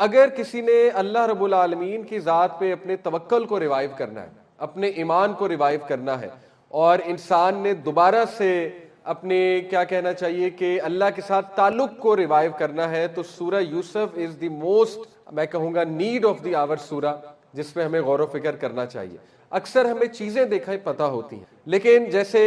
اگر کسی نے اللہ رب العالمین کی ذات پہ اپنے توکل کو ریوائیو کرنا ہے، اپنے ایمان کو ریوائیو کرنا ہے، اور انسان نے دوبارہ سے اپنے کیا کہنا چاہیے کہ اللہ کے ساتھ تعلق کو ریوائیو کرنا ہے، تو سورہ یوسف از دی موسٹ، میں کہوں گا، نیڈ آف دی آور سورہ، جس پہ ہمیں غور و فکر کرنا چاہیے۔ اکثر ہمیں چیزیں دیکھیں پتہ ہوتی ہیں، لیکن جیسے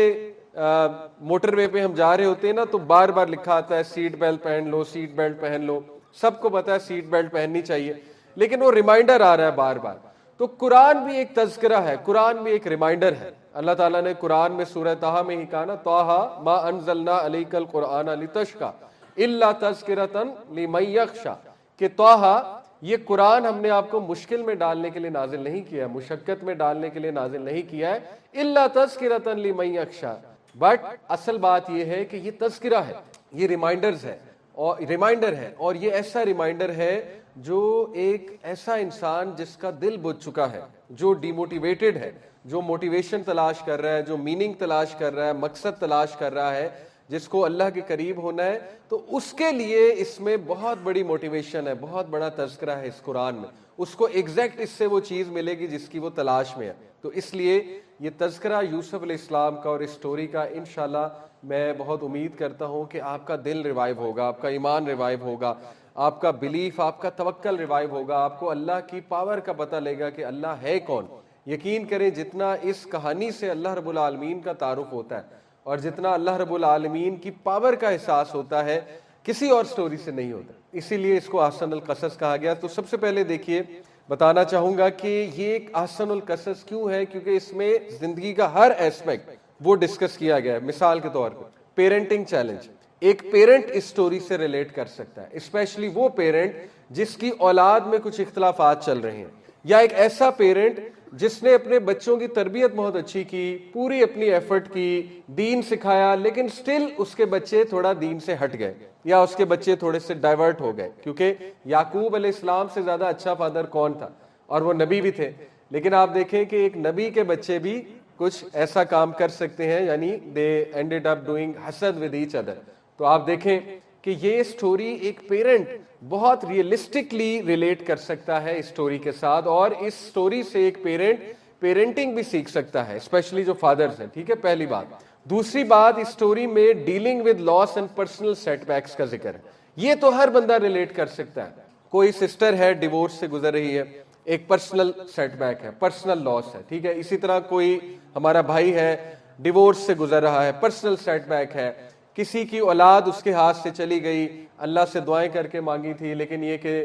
موٹر وے پہ ہم جا رہے ہوتے ہیں نا، تو بار بار لکھا آتا ہے سیٹ بیلٹ پہن لو، سیٹ بیلٹ پہن لو، سب کو پتا ہے سیٹ بیلٹ پہننی چاہیے، لیکن وہ ریمائنڈر آ رہا ہے بار بار۔ تو قرآن بھی ایک تذکرہ ہے، قرآن بھی ایک ریمائنڈر ہے۔ اللہ تعالیٰ نے قرآن میں سورہ طٰہٰ میں ہی کہا نا، طٰہٰ ما انزلنا علیک القرآن لتشقیٰ الا تذکرۃ لمن یخشیٰ، کہ طٰہٰ، یہ قرآن ہم نے آپ کو مشکل میں ڈالنے کے لیے نازل نہیں کیا ہے، مشقت میں ڈالنے کے لیے نازل نہیں کیا ہے، الا تذکرۃ لمن یخشیٰ، بٹ اصل بات یہ ہے کہ یہ تذکرہ ہے، یہ ریمائنڈرز ہے، اور ریمائنڈر ہے، اور یہ ایسا ریمائنڈر ہے جو ایک ایسا انسان جس کا دل بجھ چکا ہے، جو ڈی موٹیویٹڈ ہے، جو موٹیویشن تلاش کر رہا ہے، جو میننگ تلاش کر رہا ہے، مقصد تلاش کر رہا ہے، جس کو اللہ کے قریب ہونا ہے، تو اس کے لیے اس میں بہت بڑی موٹیویشن ہے، بہت بڑا تذکرہ ہے اس قرآن میں، اس کو ایگزیکٹ اس سے وہ چیز ملے گی جس کی وہ تلاش میں ہے۔ تو اس لیے یہ تذکرہ یوسف علیہ السلام کا اور اس سٹوری کا انشاءاللہ میں بہت امید کرتا ہوں کہ آپ کا دل ریوائیو ہوگا، آپ کا ایمان ریوائیو ہوگا، آپ کا بلیف، آپ کا توکل ریوائیو ہوگا، آپ کو اللہ کی پاور کا پتہ لے گا کہ اللہ ہے کون۔ یقین کریں جتنا اس کہانی سے اللہ رب العالمین کا تعارف ہوتا ہے اور جتنا اللہ رب العالمین کی پاور کا احساس ہوتا ہے، کسی اور سٹوری سے نہیں ہوتا، اسی لیے اس کو احسن القصص کہا گیا۔ تو سب سے پہلے دیکھیے، بتانا چاہوں گا کہ یہ ایک احسن القصص کیوں ہے، کیونکہ اس میں زندگی کا ہر ایسپیکٹ وہ ڈسکس کیا گیا ہے۔ مثال کے طور پر پیرنٹنگ چیلنج، ایک پیرنٹ اس سٹوری سے ریلیٹ کر سکتا ہے، اسپیشلی وہ پیرنٹ جس کی اولاد میں کچھ اختلافات چل رہے ہیں، یا ایک ایسا پیرنٹ جس نے اپنے بچوں کی تربیت بہت اچھی کی، پوری اپنی ایفرٹ کی، دین سکھایا، لیکن سٹل اس کے بچے تھوڑا دین سے ہٹ گئے، یا اس کے بچے تھوڑے سے ڈائیورٹ ہو گئے، کیونکہ یعقوب علیہ السلام سے زیادہ اچھا فادر کون تھا، اور وہ نبی بھی تھے، لیکن آپ دیکھیں کہ ایک نبی کے بچے بھی کچھ ایسا کام کر سکتے ہیں، یعنی دے اینڈڈ اپ ڈوئنگ حسد ود ایچ ادر۔ تو آپ دیکھیں کہ یہ سٹوری ایک پیرنٹ بہت ریئلسٹکلی ریلیٹ کر سکتا ہے اس سٹوری کے ساتھ، اور اس سٹوری سے ایک پیرنٹ پیرنٹنگ بھی سیکھ سکتا ہے، اسپیشلی جو فادرز ہیں، ٹھیک ہے، پہلی بات۔ دوسری بات، اس سٹوری میں dealing with loss and personal setbacks کا ذکر ہے۔ یہ تو ہر بندہ ریلیٹ کر سکتا ہے۔ کوئی سسٹر ہے ڈیورس سے گزر رہی ہے، ایک پرسنل سیٹ بیک ہے، پرسنل لاس ہے، ٹھیک ہے۔ اسی طرح کوئی ہمارا بھائی ہے ڈیورس سے گزر رہا ہے، پرسنل سیٹ بیک ہے۔ کسی کی اولاد اس کے ہاتھ سے چلی گئی، اللہ سے دعائیں کر کے مانگی تھی، لیکن یہ کہ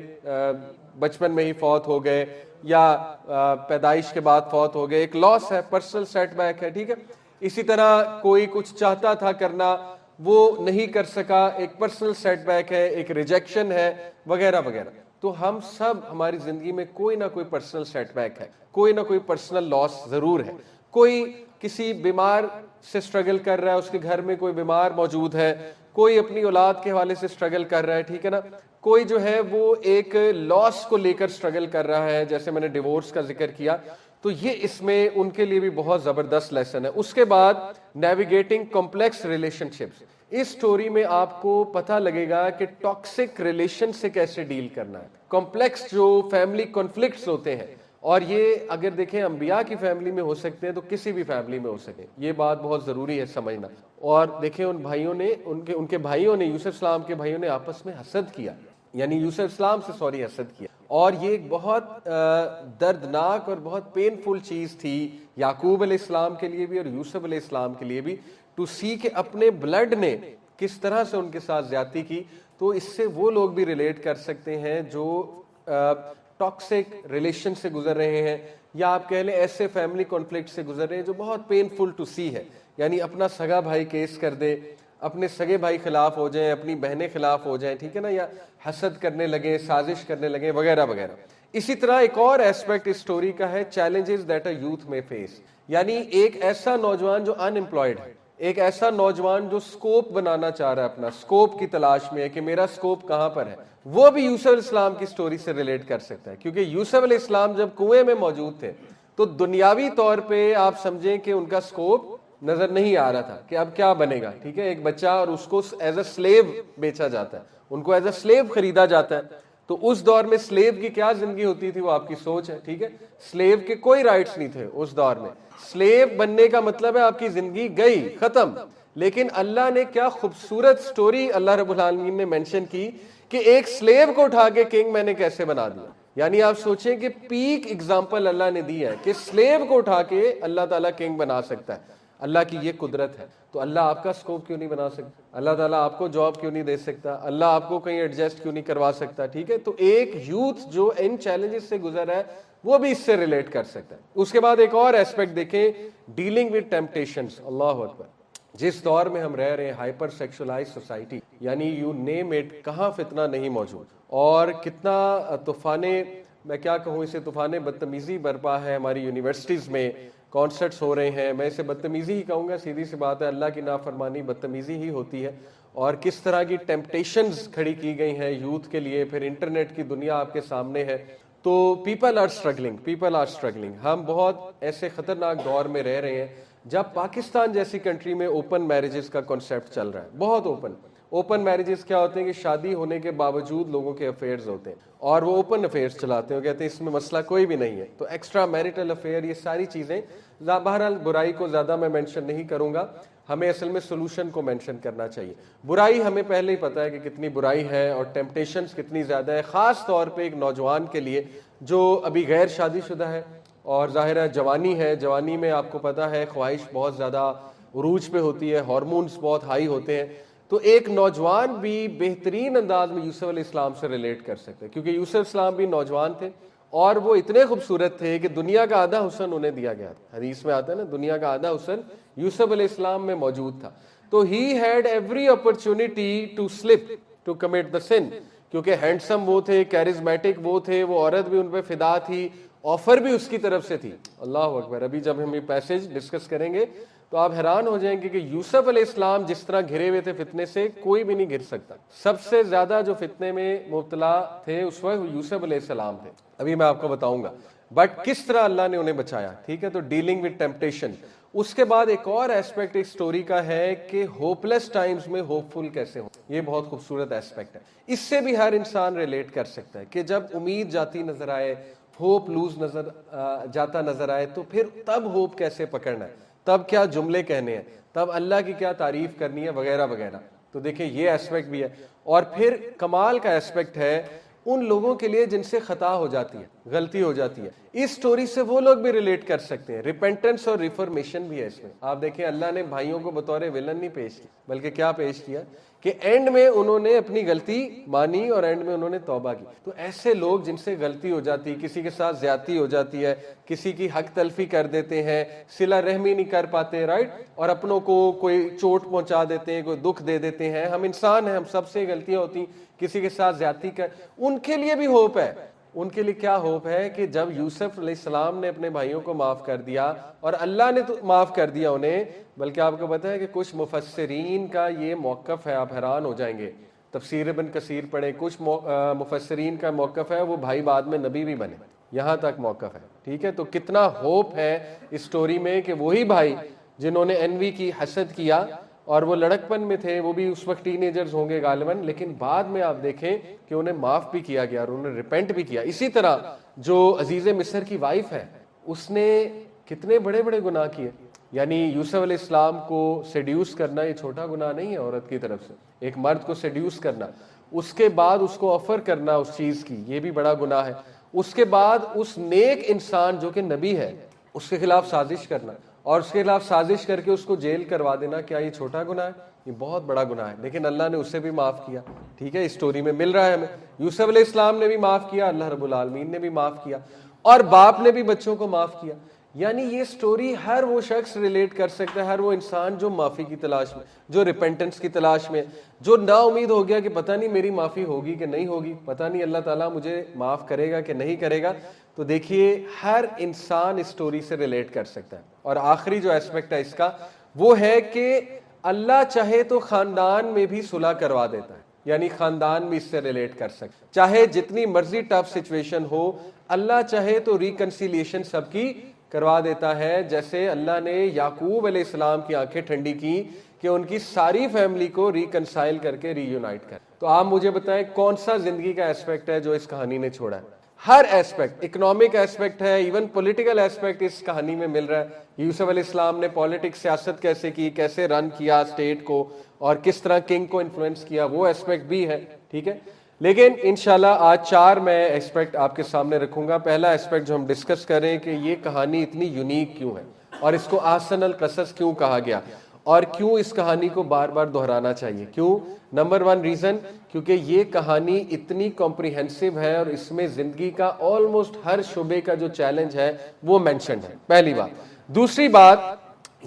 بچپن میں ہی فوت ہو گئے، یا پیدائش کے بعد فوت ہو گئے، ایک لاس ہے، پرسنل سیٹ بیک ہے، ٹھیک ہے۔ اسی طرح کوئی کچھ چاہتا تھا کرنا، وہ نہیں کر سکا، ایک پرسنل سیٹ بیک ہے، ایک ریجیکشن ہے، وغیرہ وغیرہ۔ تو ہم سب، ہماری زندگی میں کوئی نہ کوئی پرسنل سیٹ بیک ہے، کوئی نہ کوئی پرسنل لاس ضرور ہے۔ کوئی کسی بیمار سے سٹرگل کر رہا ہے، اس کے گھر میں کوئی بیمار موجود ہے، کوئی اپنی اولاد کے حوالے سے سٹرگل کر رہا ہے، ٹھیک ہے نا۔ کوئی جو ہے وہ ایک لاس کو لے کر سٹرگل کر رہا ہے، جیسے میں نے ڈیورس کا ذکر کیا، تو یہ اس میں ان کے لیے بھی بہت زبردست لیسن ہے۔ اس کے بعد نیویگیٹنگ کمپلیکس ریلیشن شپس، اس سٹوری میں آپ کو پتہ لگے گا کہ ٹاکسک ریلیشن سے کیسے ڈیل کرنا ہے، کمپلیکس جو فیملی کنفلکٹس ہوتے ہیں، اور یہ اگر دیکھیں انبیاء کی فیملی میں ہو سکتے ہیں تو کسی بھی فیملی میں ہو سکتے ہیں، یہ بات بہت ضروری ہے سمجھنا۔ اور دیکھیں ان بھائیوں نے، ان کے بھائیوں نے، یوسف السلام کے بھائیوں نے آپس میں حسد کیا، یعنی یوسف السلام سے حسد کیا، اور یہ ایک بہت دردناک اور بہت پینفل چیز تھی یعقوب علیہ السلام کے لیے بھی اور یوسف علیہ السلام کے لیے بھی، ٹو سی کہ اپنے بلڈ نے کس طرح سے ان کے ساتھ زیادتی کی۔ تو اس سے وہ لوگ بھی ریلیٹ کر سکتے ہیں جو ٹاکسک ریلیشن سے گزر رہے ہیں، یا آپ کہہ لیں ایسے فیملی کانفلکٹ سے گزر رہے ہیں جو بہت پینفل ٹو سی ہے، یعنی اپنا سگا بھائی کیس کر دے، اپنے سگے بھائی خلاف ہو جائیں، اپنی بہنیں خلاف ہو جائیں، ٹھیک ہے نا، یا حسد کرنے لگیں، سازش کرنے لگیں، وغیرہ وغیرہ۔ اسی طرح ایک اور ایسپیکٹ اس سٹوری کا ہے چیلنجز دیٹ اے یوتھ میں فیس، یعنی ایک ایسا نوجوان جو ان امپلائڈ ہے، ایک ایسا نوجوان جو سکوپ بنانا چاہ رہا ہے، اپنا سکوپ کی تلاش میں ہے کہ میرا سکوپ کہاں پر ہے، وہ بھی یوسف علیہ السلام کی سٹوری سے ریلیٹ کر سکتا ہے، کیونکہ یوسف علیہ السلام جب کنویں میں موجود تھے تو دنیاوی طور پہ آپ سمجھیں کہ ان کا سکوپ نظر نہیں آ رہا تھا کہ اب کیا بنے گا، ٹھیک ہے، ایک بچہ اور اس کو ایز اے سلیو بیچا جاتا ہے، ان کو ایز اے سلیو خریدا جاتا ہے۔ تو اس دور میں سلیو کی کیا زندگی ہوتی تھی وہ آپ کی سوچ ہے. ٹھیک ہے, سلیو کے کوئی رائٹس نہیں تھے اس دور میں. سلیو بننے کا مطلب ہے آپ کی زندگی گئی, ختم. لیکن اللہ نے کیا خوبصورت سٹوری اللہ رب العالمین نے مینشن کی کہ ایک سلیو کو اٹھا کے کنگ میں نے کیسے بنا دیا. یعنی آپ سوچیں کہ پیک اگزامپل اللہ نے دی ہے کہ سلیو کو اٹھا کے اللہ تعالیٰ کنگ بنا سکتا ہے. اللہ کی یہ قدرت ہے. تو اللہ آپ کا سکوپ کیوں نہیں بنا سکتا؟ اللہ تعالیٰ آپ کو جاب کیوں نہیں دے سکتا؟ اللہ آپ کو کہیں ایڈجسٹ کیوں نہیں کروا سکتا؟ ٹھیک ہے, تو ایک یوتھ جو ان چیلنجز سے گزر ہے وہ بھی اس سے ریلیٹ کر سکتا ہے. اس کے بعد ایک اور ایسپیکٹ دیکھیں, ڈیلنگ ود ٹیمپٹیشنز. اللہ اکبر, جس دور میں ہم رہ رہے ہیں, ہائپر سیکشولائز سوسائٹی, یعنی یو نیم اٹ, کہاں فتنہ نہیں موجود, اور کتنا طوفانے, میں کیا کہوں اسے, طوفان بدتمیزی برپا ہے ہماری یونیورسٹیز میں. کانسرٹس ہو رہے ہیں, میں اسے بدتمیزی ہی کہوں گا, سیدھی سی بات ہے, اللہ کی نافرمانی بدتمیزی ہی ہوتی ہے. اور کس طرح کی ٹیمپٹیشنز کھڑی کی گئی ہیں یوتھ کے لیے. پھر انٹرنیٹ کی دنیا آپ کے سامنے ہے. تو پیپل آر اسٹرگلنگ. ہم بہت ایسے خطرناک دور میں رہ رہے ہیں جب پاکستان جیسی کنٹری میں اوپن میرجز کا کنسیپٹ چل رہا ہے, بہت اوپن میرجز کیا ہوتے ہیں کہ شادی ہونے کے باوجود لوگوں کے افیئرز ہوتے ہیں اور وہ اوپن افیئرز چلاتے ہیں, کہتے ہیں اس میں مسئلہ کوئی بھی نہیں ہے. تو ایکسٹرا میرٹل افیئر, یہ ساری چیزیں, بہرحال برائی کو زیادہ میں مینشن نہیں کروں گا, ہمیں اصل میں سولوشن کو مینشن کرنا چاہیے. برائی ہمیں پہلے ہی پتہ ہے کہ کتنی برائی ہے اور ٹیمپٹیشنز کتنی زیادہ ہے, خاص طور پہ ایک نوجوان کے لیے جو ابھی غیر شادی شدہ ہے اور ظاہر ہے جوانی ہے. جوانی میں آپ کو پتہ ہے خواہش بہت زیادہ عروج پہ ہوتی ہے, ہارمونز بہت ہائی ہوتے ہیں. تو ایک نوجوان بھی بہترین انداز میں یوسف علیہ السلام سے ریلیٹ کر سکتے ہیں, کیونکہ یوسف السلام بھی نوجوان تھے اور وہ اتنے خوبصورت تھے کہ دنیا کا آدھا حسن انہیں دیا گیا تھا. حدیث میں آتا ہے نا, دنیا کا آدھا حسن یوسف علیہ السلام میں موجود تھا. تو he had every opportunity to slip to commit the sin, کیونکہ ہینڈسم وہ تھے, کیرزمیٹک وہ تھے, وہ عورت بھی ان پہ فدا تھی, آفر بھی اس کی طرف سے تھی. اللہ اکبر, ابھی جب ہم یہ پیسج ڈسکس کریں گے تو آپ حیران ہو جائیں گے کہ یوسف علیہ السلام جس طرح گھرے ہوئے تھے فتنے سے, کوئی بھی نہیں گر سکتا. سب سے زیادہ جو فتنے میں مبتلا تھے اس وقت یوسف علیہ السلام تھے. ابھی میں آپ کو بتاؤں گا بٹ کس طرح اللہ نے انہیں بچایا. ٹھیک ہے, تو ڈیلنگ ود ٹیمپٹیشن. اس کے بعد ایک اور ایسپیکٹ ایک سٹوری کا ہے کہ ہوپ لیس ٹائمز میں ہوپ فل کیسے ہوں. یہ بہت خوبصورت ایسپیکٹ ہے, اس سے بھی ہر انسان ریلیٹ کر سکتا ہے کہ جب امید جاتی نظر آئے, ہوپ لوز جاتا نظر آئے, تو پھر تب ہوپ کیسے پکڑنا ہے, تب کیا جملے کہنے ہیں, تب اللہ کی کیا تعریف کرنی ہے, وغیرہ وغیرہ. تو دیکھیں یہ ایسپیکٹ بھی ہے. اور پھر کمال کا ایسپیکٹ ہے ان لوگوں کے لیے جن سے خطا ہو جاتی ہے, غلطی ہو جاتی ہے. اس سٹوری سے وہ لوگ بھی ریلیٹ کر سکتے ہیں. ریپینٹنس اور ریفارمیشن بھی ہے اس میں. آپ دیکھیں اللہ نے بھائیوں کو بطور ویلن نہیں پیش کیا, بلکہ کیا پیش کیا کہ اینڈ میں انہوں نے اپنی غلطی مانی اور اینڈ میں انہوں نے توبہ کی. تو ایسے لوگ جن سے غلطی ہو جاتی, کسی کے ساتھ زیادتی ہو جاتی ہے, کسی کی حق تلفی کر دیتے ہیں, صلہ رحمی نہیں کر پاتے, رائٹ, اور اپنوں کو کوئی چوٹ پہنچا دیتے ہیں, کوئی دکھ دے دیتے ہیں. ہم انسان ہیں, ہم سب سے غلطیاں ہوتی, کسی کے ساتھ زیادتی کر, ان کے لیے بھی ہوپ ہے. ان کے لیے کیا ہوپ ہے کہ جب یوسف علیہ السلام نے اپنے بھائیوں کو معاف کر دیا اور اللہ نے تو معاف کر دیا انہیں, بلکہ آپ کو پتا ہے کہ کچھ مفسرین کا یہ موقف ہے, آپ حیران ہو جائیں گے. تفسیر ابن کثیر پڑھیں, کچھ مفسرین کا موقف ہے وہ بھائی بعد میں نبی بھی بنے, یہاں تک موقف ہے. ٹھیک ہے, تو کتنا ہوپ ہے اس سٹوری میں کہ وہی بھائی جنہوں نے انوی کی, حسد کیا, اور وہ لڑکپن میں تھے, وہ بھی اس وقت ٹین ایجرز ہوں گے غالباً, لیکن بعد میں آپ دیکھیں کہ انہیں معاف بھی کیا گیا اور انہیں ریپینٹ بھی کیا. اسی طرح جو عزیز مصر کی وائف ہے, اس نے کتنے بڑے بڑے گناہ کیے. یعنی یوسف علیہ السلام کو سیڈیوس کرنا یہ چھوٹا گناہ نہیں ہے عورت کی طرف سے, ایک مرد کو سیڈیوس کرنا, اس کے بعد اس کو آفر کرنا اس چیز کی, یہ بھی بڑا گناہ ہے. اس کے بعد اس نیک انسان جو کہ نبی ہے اس کے خلاف سازش کرنا, اور اس کے خلاف سازش کر کے اس کو جیل کروا دینا, کیا یہ چھوٹا گناہ ہے؟ یہ بہت بڑا گناہ ہے. لیکن اللہ نے اسے بھی معاف کیا. ٹھیک ہے, اس سٹوری میں مل رہا ہے ہمیں. یوسف علیہ السلام نے بھی معاف کیا, اللہ رب العالمین نے بھی معاف کیا, اور باپ نے بھی بچوں کو معاف کیا. یعنی یہ سٹوری ہر وہ شخص ریلیٹ کر سکتا ہے, ہر وہ انسان جو معافی کی تلاش میں, جو ریپینٹنس کی تلاش میں, جو نا امید ہو گیا کہ پتہ نہیں میری معافی ہوگی کہ نہیں ہوگی, پتہ نہیں اللہ تعالیٰ مجھے معاف کرے گا کہ نہیں کرے گا. تو دیکھیے ہر انسان اس سٹوری سے ریلیٹ کر سکتا ہے. اور آخری جو ایسپیکٹ ہے اس کا وہ ہے کہ اللہ چاہے تو خاندان میں بھی صلح کروا دیتا ہے, یعنی خاندان بھی اس سے ریلیٹ کر سکتا ہے, چاہے جتنی مرضی ٹف سچویشن ہو, اللہ چاہے تو ریکنسیلیشن سب کی کروا دیتا ہے. جیسے اللہ نے یعقوب علیہ السلام کی آنکھیں ٹھنڈی کی کہ ان کی ساری فیملی کو ریکنسائل کر کے ری یونائٹ کر. تو آپ مجھے بتائیں کون سا زندگی کا ایسپیکٹ ہے جو اس کہانی نے چھوڑا ہے؟ ہر ایسپیکٹ، اکنامک ایسپیکٹ ہے، ایون پولیٹیکل ایسپیکٹ اس کہانی میں مل رہا ہے۔ یوسف علیہ السلام نے پولیٹکس، سیاست کیسے کی، کیسے رن کیا اسٹیٹ کو، اور کس طرح کنگ کو انفلوئنس کیا، وہ ایسپیکٹ بھی ہے، ٹھیک ہے۔ لیکن انشاءاللہ آج 4 میں ایسپیکٹ آپ کے سامنے رکھوں گا۔ پہلا ایسپیکٹ جو ہم ڈسکس کریں کہ یہ کہانی اتنی یونیک کیوں ہے، اور اس کو احسن القصص کیوں کہا گیا، اور کیوں اس کہانی کو بار بار دہرانا چاہیے۔ کیوں؟ نمبر 1 ریزن، کیونکہ یہ کہانی اتنی کمپریہنسو ہے اور اس میں زندگی کا آلموسٹ ہر شعبے کا جو چیلنج ہے وہ مینشنڈ ہے، پہلی بات۔ دوسری بات،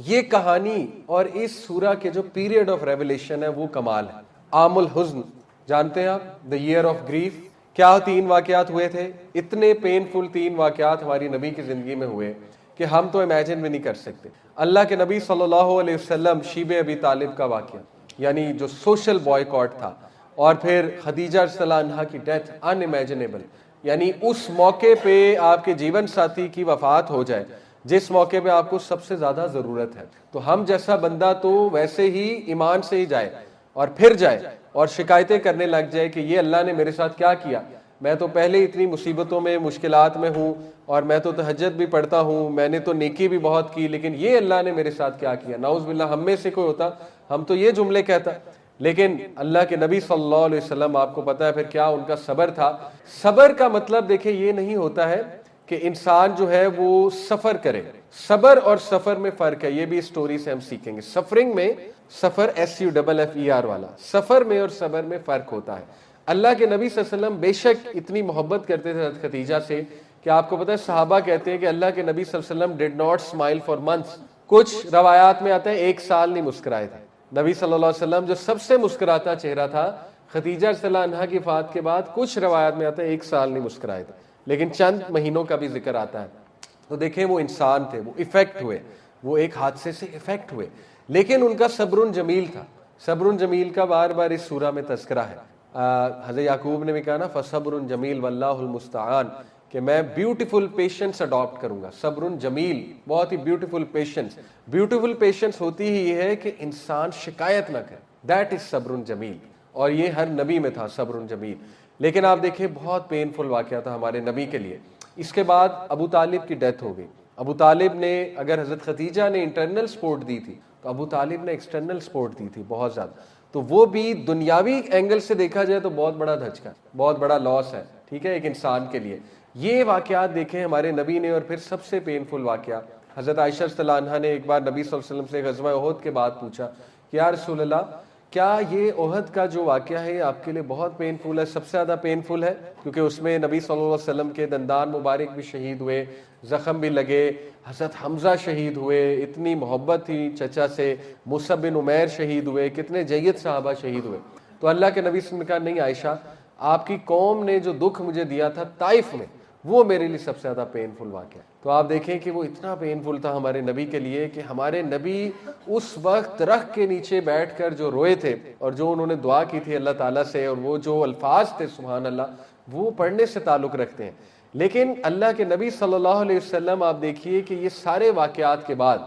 یہ کہانی اور اس سورہ کے جو پیریڈ آف ریویلیشن ہے وہ کمال ہے۔ عام الحزن جانتے ہیں آپ، دا ایئر آف گریف، کیا 3 واقعات ہوئے تھے؟ اتنے پینفل 3 واقعات ہماری نبی کی زندگی میں ہوئے کہ ہم تو امیجن بھی نہیں کر سکتے۔ اللہ کے نبی صلی اللہ علیہ وسلم، شیب ابی طالب کا واقعہ، یعنی جو سوشل بوائیکاٹ تھا، اور پھر خدیجہ رضی اللہ عنہا کی ڈیتھ، ان امیجنیبل، یعنی اس موقع پہ آپ کے جیون ساتھی کی وفات ہو جائے جس موقع پہ آپ کو سب سے زیادہ ضرورت ہے، تو ہم جیسا بندہ تو ویسے ہی ایمان سے ہی جائے اور پھر جائے اور شکایتیں کرنے لگ جائے کہ یہ اللہ نے میرے ساتھ کیا کیا، میں تو پہلے اتنی مصیبتوں میں، مشکلات میں ہوں، اور میں تو تہجد بھی پڑھتا ہوں، میں نے تو نیکی بھی بہت کی، لیکن یہ اللہ نے میرے ساتھ کیا کیا۔ نعوذ باللہ ہم میں سے کوئی ہوتا ہم تو یہ جملے کہتا، لیکن اللہ کے نبی صلی اللہ علیہ وسلم، آپ کو پتا ہے پھر کیا ان کا صبر تھا۔ صبر کا مطلب دیکھیں یہ نہیں ہوتا ہے کہ انسان جو ہے وہ سفر کرے، صبر اور سفر میں فرق ہے، یہ بھی سٹوری سے ہم سیکھیں گے۔ سفرنگ میں، سفر SUFFER والا، سفر میں اور صبر میں فرق ہوتا ہے۔ اللہ کے نبی صلی اللہ علیہ وسلم بے شک اتنی محبت کرتے تھے حضرت خدیجہ سے کہ آپ کو پتا ہے صحابہ کہتے ہیں کہ اللہ کے نبی صلی اللہ علیہ وسلم did not smile for months, کچھ روایات میں آتا ہے 1 سال نہیں مسکرائے تھے۔ نبی صلی اللہ علیہ وسلم جو سب سے مسکراتا چہرہ تھا، خدیجہ رضی اللہ عنہا کی وفات کے بعد کچھ روایات میں آتا ہے 1 سال نہیں مسکرائے تھے، لیکن چند مہینوں کا بھی ذکر آتا ہے۔ تو دیکھیں وہ انسان تھے، وہ افیکٹ ہوئے، وہ ایک حادثے سے افیکٹ ہوئے، لیکن ان کا صبر جمیل تھا۔ صبر جمیل کا بار بار اس سورہ میں تذکرہ ہے۔ حضرت یعقوب نے بھی کہا نا فصبر جمیل واللہ المستعان، کہ میں بیوٹیفل پیشنس اڈاپٹ کروں گا۔ صبر جمیل، بہت ہی بیوٹیفل پیشنس۔ بیوٹیفل پیشنس ہوتی ہی یہ ہے کہ انسان شکایت نہ کرے، دیٹ از صبر جمیل، اور یہ ہر نبی میں تھا صبر جمیل۔ لیکن آپ دیکھیں بہت پینفل واقعہ تھا ہمارے نبی کے لیے۔ اس کے بعد ابو طالب کی ڈیتھ ہو گئی۔ ابو طالب نے، اگر حضرت خدیجہ نے انٹرنل سپورٹ دی تھی تو ابو طالب نے ایکسٹرنل سپورٹ دی تھی بہت زیادہ، تو وہ بھی دنیاوی اینگل سے دیکھا جائے تو بہت بڑا دھچکا، بہت بڑا لاس ہے، ٹھیک ہے، ایک انسان کے لیے۔ یہ واقعات دیکھیں ہمارے نبی نے۔ اور پھر سب سے پینفل واقعہ، حضرت عائشہ رضی اللہ عنہا نے ایک بار نبی صلی اللہ علیہ وسلم سے غزوہ احد کے بعد پوچھا کہ یا رسول اللہ، کیا یہ احد کا جو واقعہ ہے آپ کے لیے بہت پینفل ہے، سب سے زیادہ پینفل ہے؟ کیونکہ اس میں نبی صلی اللہ علیہ وسلم کے دندان مبارک بھی شہید ہوئے، زخم بھی لگے، حضرت حمزہ شہید ہوئے، اتنی محبت تھی چچا سے، مصعب بن عمیر شہید ہوئے، کتنے جید صحابہ شہید ہوئے۔ تو اللہ کے نبی صلی اللہ علیہ وسلم نے کہا نہیں عائشہ، آپ کی قوم نے جو دکھ مجھے دیا تھا طائف میں، وہ میرے لیے سب سے زیادہ پینفل واقعہ ہے۔ تو آپ دیکھیں کہ وہ اتنا پینفل تھا ہمارے نبی کے لیے کہ ہمارے نبی اس وقت درخت کے نیچے بیٹھ کر جو روئے تھے، اور جو انہوں نے دعا کی تھی اللہ تعالیٰ سے، اور وہ جو الفاظ تھے سبحان اللہ، وہ پڑھنے سے تعلق رکھتے ہیں۔ لیکن اللہ کے نبی صلی اللہ علیہ وسلم آپ دیکھیے کہ یہ سارے واقعات کے بعد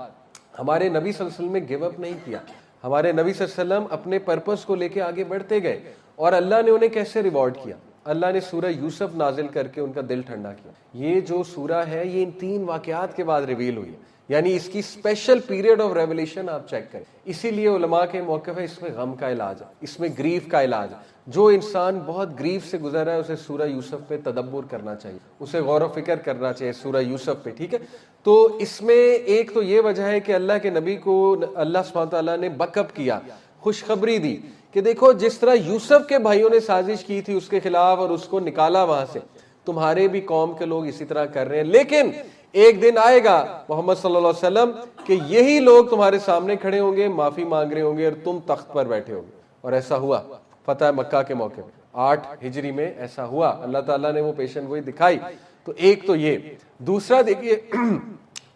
ہمارے نبی صلی اللہ علیہ وسلم نے گیو اپ نہیں کیا۔ ہمارے نبی صلی اللہ علیہ وسلم اپنے پرپس کو لے کے آگے بڑھتے گئے، اور اللہ نے انہیں کیسے ریوارڈ کیا؟ اللہ نے سورہ یوسف نازل کر کے ان کا دل ٹھنڈا کیا۔ یہ جو سورہ ہے یہ ان 3 واقعات کے بعد ریویل ہوئی ہے، یعنی اس کی اسپیشل پیریڈ آف ریویلیشن آپ چیک کریں۔ اسی لیے علماء کے موقف ہے اس میں غم کا علاج ہے، اس میں گریف کا علاج ہے۔ جو انسان بہت گریف سے گزر رہا ہے اسے سورہ یوسف پہ تدبر کرنا چاہیے، اسے غور و فکر کرنا چاہیے سورہ یوسف پہ، ٹھیک ہے۔ تو اس میں ایک تو یہ وجہ ہے کہ اللہ کے نبی کو اللہ سبحانہ تعالیٰ نے بیک اپ کیا، خوشخبری دی کہ دیکھو جس طرح یوسف کے بھائیوں نے سازش کی تھی اس کے خلاف اور اس کو نکالا وہاں سے، تمہارے بھی قوم کے لوگ اسی طرح کر رہے ہیں، لیکن ایک دن آئے گا محمد صلی اللہ علیہ وسلم کہ یہی لوگ تمہارے سامنے کھڑے ہوں گے، معافی مانگ رہے ہوں گے، اور تم تخت پر بیٹھے ہوں گے۔ اور ایسا ہوا فتح مکہ کے موقع پہ 8 ہجری میں ایسا ہوا، اللہ تعالیٰ نے وہ پیشن گوئی دکھائی۔ تو ایک تو یہ، دوسرا دیکھیے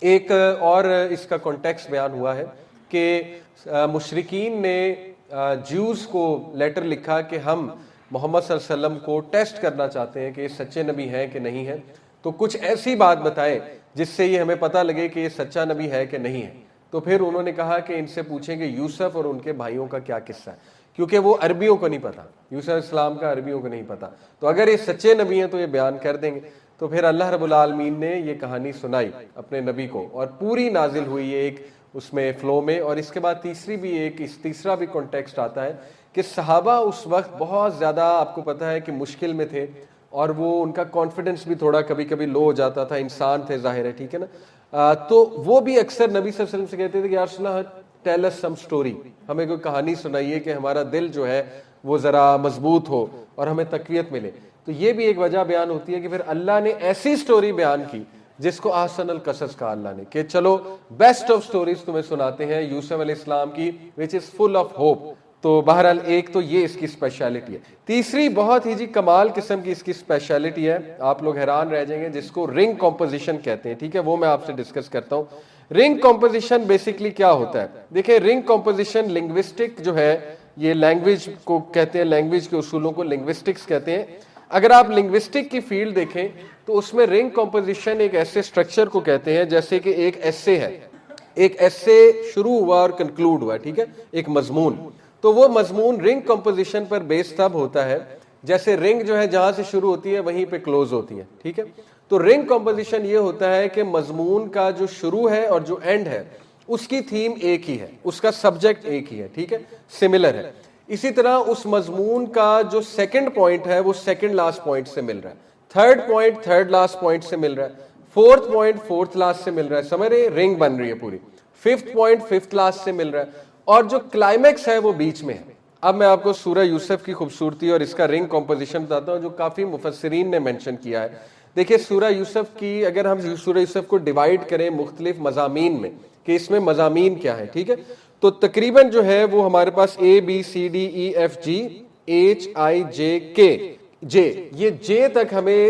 ایک اور اس کا کانٹیکسٹ بیان ہوا ہے کہ مشرکین نے جیوز کو لیٹر لکھا کہ ہم محمد صلی اللہ علیہ وسلم کو ٹیسٹ کرنا چاہتے ہیں کہ یہ سچے نبی ہیں کہ نہیں ہیں، تو کچھ ایسی بات بتائیں جس سے یہ ہمیں پتہ لگے کہ یہ سچا نبی ہے کہ نہیں ہے۔ تو پھر انہوں نے کہا کہ ان سے پوچھیں کہ یوسف اور ان کے بھائیوں کا کیا قصہ ہے، کیونکہ وہ عربیوں کو نہیں پتا، یوسف علیہ السلام کا عربیوں کو نہیں پتا، تو اگر یہ سچے نبی ہیں تو یہ بیان کر دیں گے۔ تو پھر اللہ رب العالمین نے یہ کہانی سنائی اپنے نبی کو، اور پوری نازل ہوئی ایک اس میں فلو میں۔ اور اس کے بعد تیسرا بھی کانٹیکسٹ آتا ہے کہ صحابہ اس وقت بہت زیادہ، آپ کو پتا ہے کہ مشکل میں تھے، اور وہ ان کا کانفیڈنس بھی تھوڑا کبھی کبھی لو ہو جاتا تھا، انسان تھے ظاہر ہے، ٹھیک ہے نا، تو وہ بھی اکثر نبی صلی اللہ علیہ وسلم سے کہتے تھے کہ یا رسول اللہ ٹیل اس سم سٹوری، ہمیں کوئی کہانی سنائیے کہ ہمارا دل جو ہے وہ ذرا مضبوط ہو اور ہمیں تقویت ملے۔ تو یہ بھی ایک وجہ بیان ہوتی ہے کہ پھر اللہ نے ایسی سٹوری بیان کی جس کو احسن القصص کہا اللہ نے، کہ چلو بیسٹ آف سٹوریز تمہیں سناتے ہیں یوسف علیہ السلام کی which is full of hope۔ تو بہرحال ایک تو یہ اس کی اسپیشلٹی ہے۔ تیسری بہت ہی کمال قسم کی اس کی اسپیشلٹی ہے، آپ لوگ حیران رہ جائیں گے، جس کو رنگ کمپوزیشن کہتے ہیں، ٹھیک ہے، وہ میں آپ سے ڈسکس کرتا ہوں۔ رنگ کمپوزیشن بیسیکلی کیا ہوتا ہے؟ دیکھیں، رنگ کمپوزیشن لنگوسٹک جو ہے، یہ لینگویج کو کہتے ہیں، لینگویج کے اصولوں کو لنگوسٹکس کہتے ہیں۔ اگر آپ لنگوسٹک کی فیلڈ دیکھیں تو اس میں رنگ کمپوزیشن ایک ایسے سٹرکچر کو کہتے ہیں جیسے کہ ایک ایسے ہے، ایک ایسے شروع ہوا اور کنکلوڈ ہوا، ٹھیک ہے، ایک مضمون، تو وہ مضمون رنگ کمپوزیشن پر بیس تب ہوتا ہے جیسے رنگ جو ہے جہاں سے شروع ہوتی ہے وہیں پہ کلوز ہوتی ہے، ٹھیک ہے۔ تو رنگ کمپوزیشن یہ ہوتا ہے کہ مضمون کا جو شروع ہے اور جو اینڈ ہے اس کی تھیم ایک ہی ہے، اس کا سبجیکٹ ایک ہی ہے، ٹھیک ہے، سملر ہے۔ اسی طرح اس مضمون کا جو سیکنڈ پوائنٹ ہے وہ سیکنڈ لاسٹ پوائنٹ سے مل رہا ہے، third point third last point سے مل رہا ہے، فورتھ پوائنٹ فورتھ لاسٹ سے مل رہا ہے، سمجھ رہے ہیں، رنگ بن رہی ہے پوری، ففتھ پوائنٹ ففتھ لاسٹ سے مل رہا ہے، اور جو کلائمیکس ہے وہ بیچ میں ہے۔ اب میں آپ کو سورہ یوسف کی خوبصورتی اور اس کا رنگ کمپوزیشن بتاتا ہوں جو کافی مفسرین نے مینشن کیا ہے۔ دیکھیں سورہ یوسف کی، اگر ہم سورہ یوسف کو ڈیوائیڈ کریں مختلف مضامین میں کہ اس میں مضامین کیا ہے، ٹھیک ہے، تو تقریباً جو ہے وہ ہمارے پاس ABCDEFGHIJK یہ جے تک ہمیں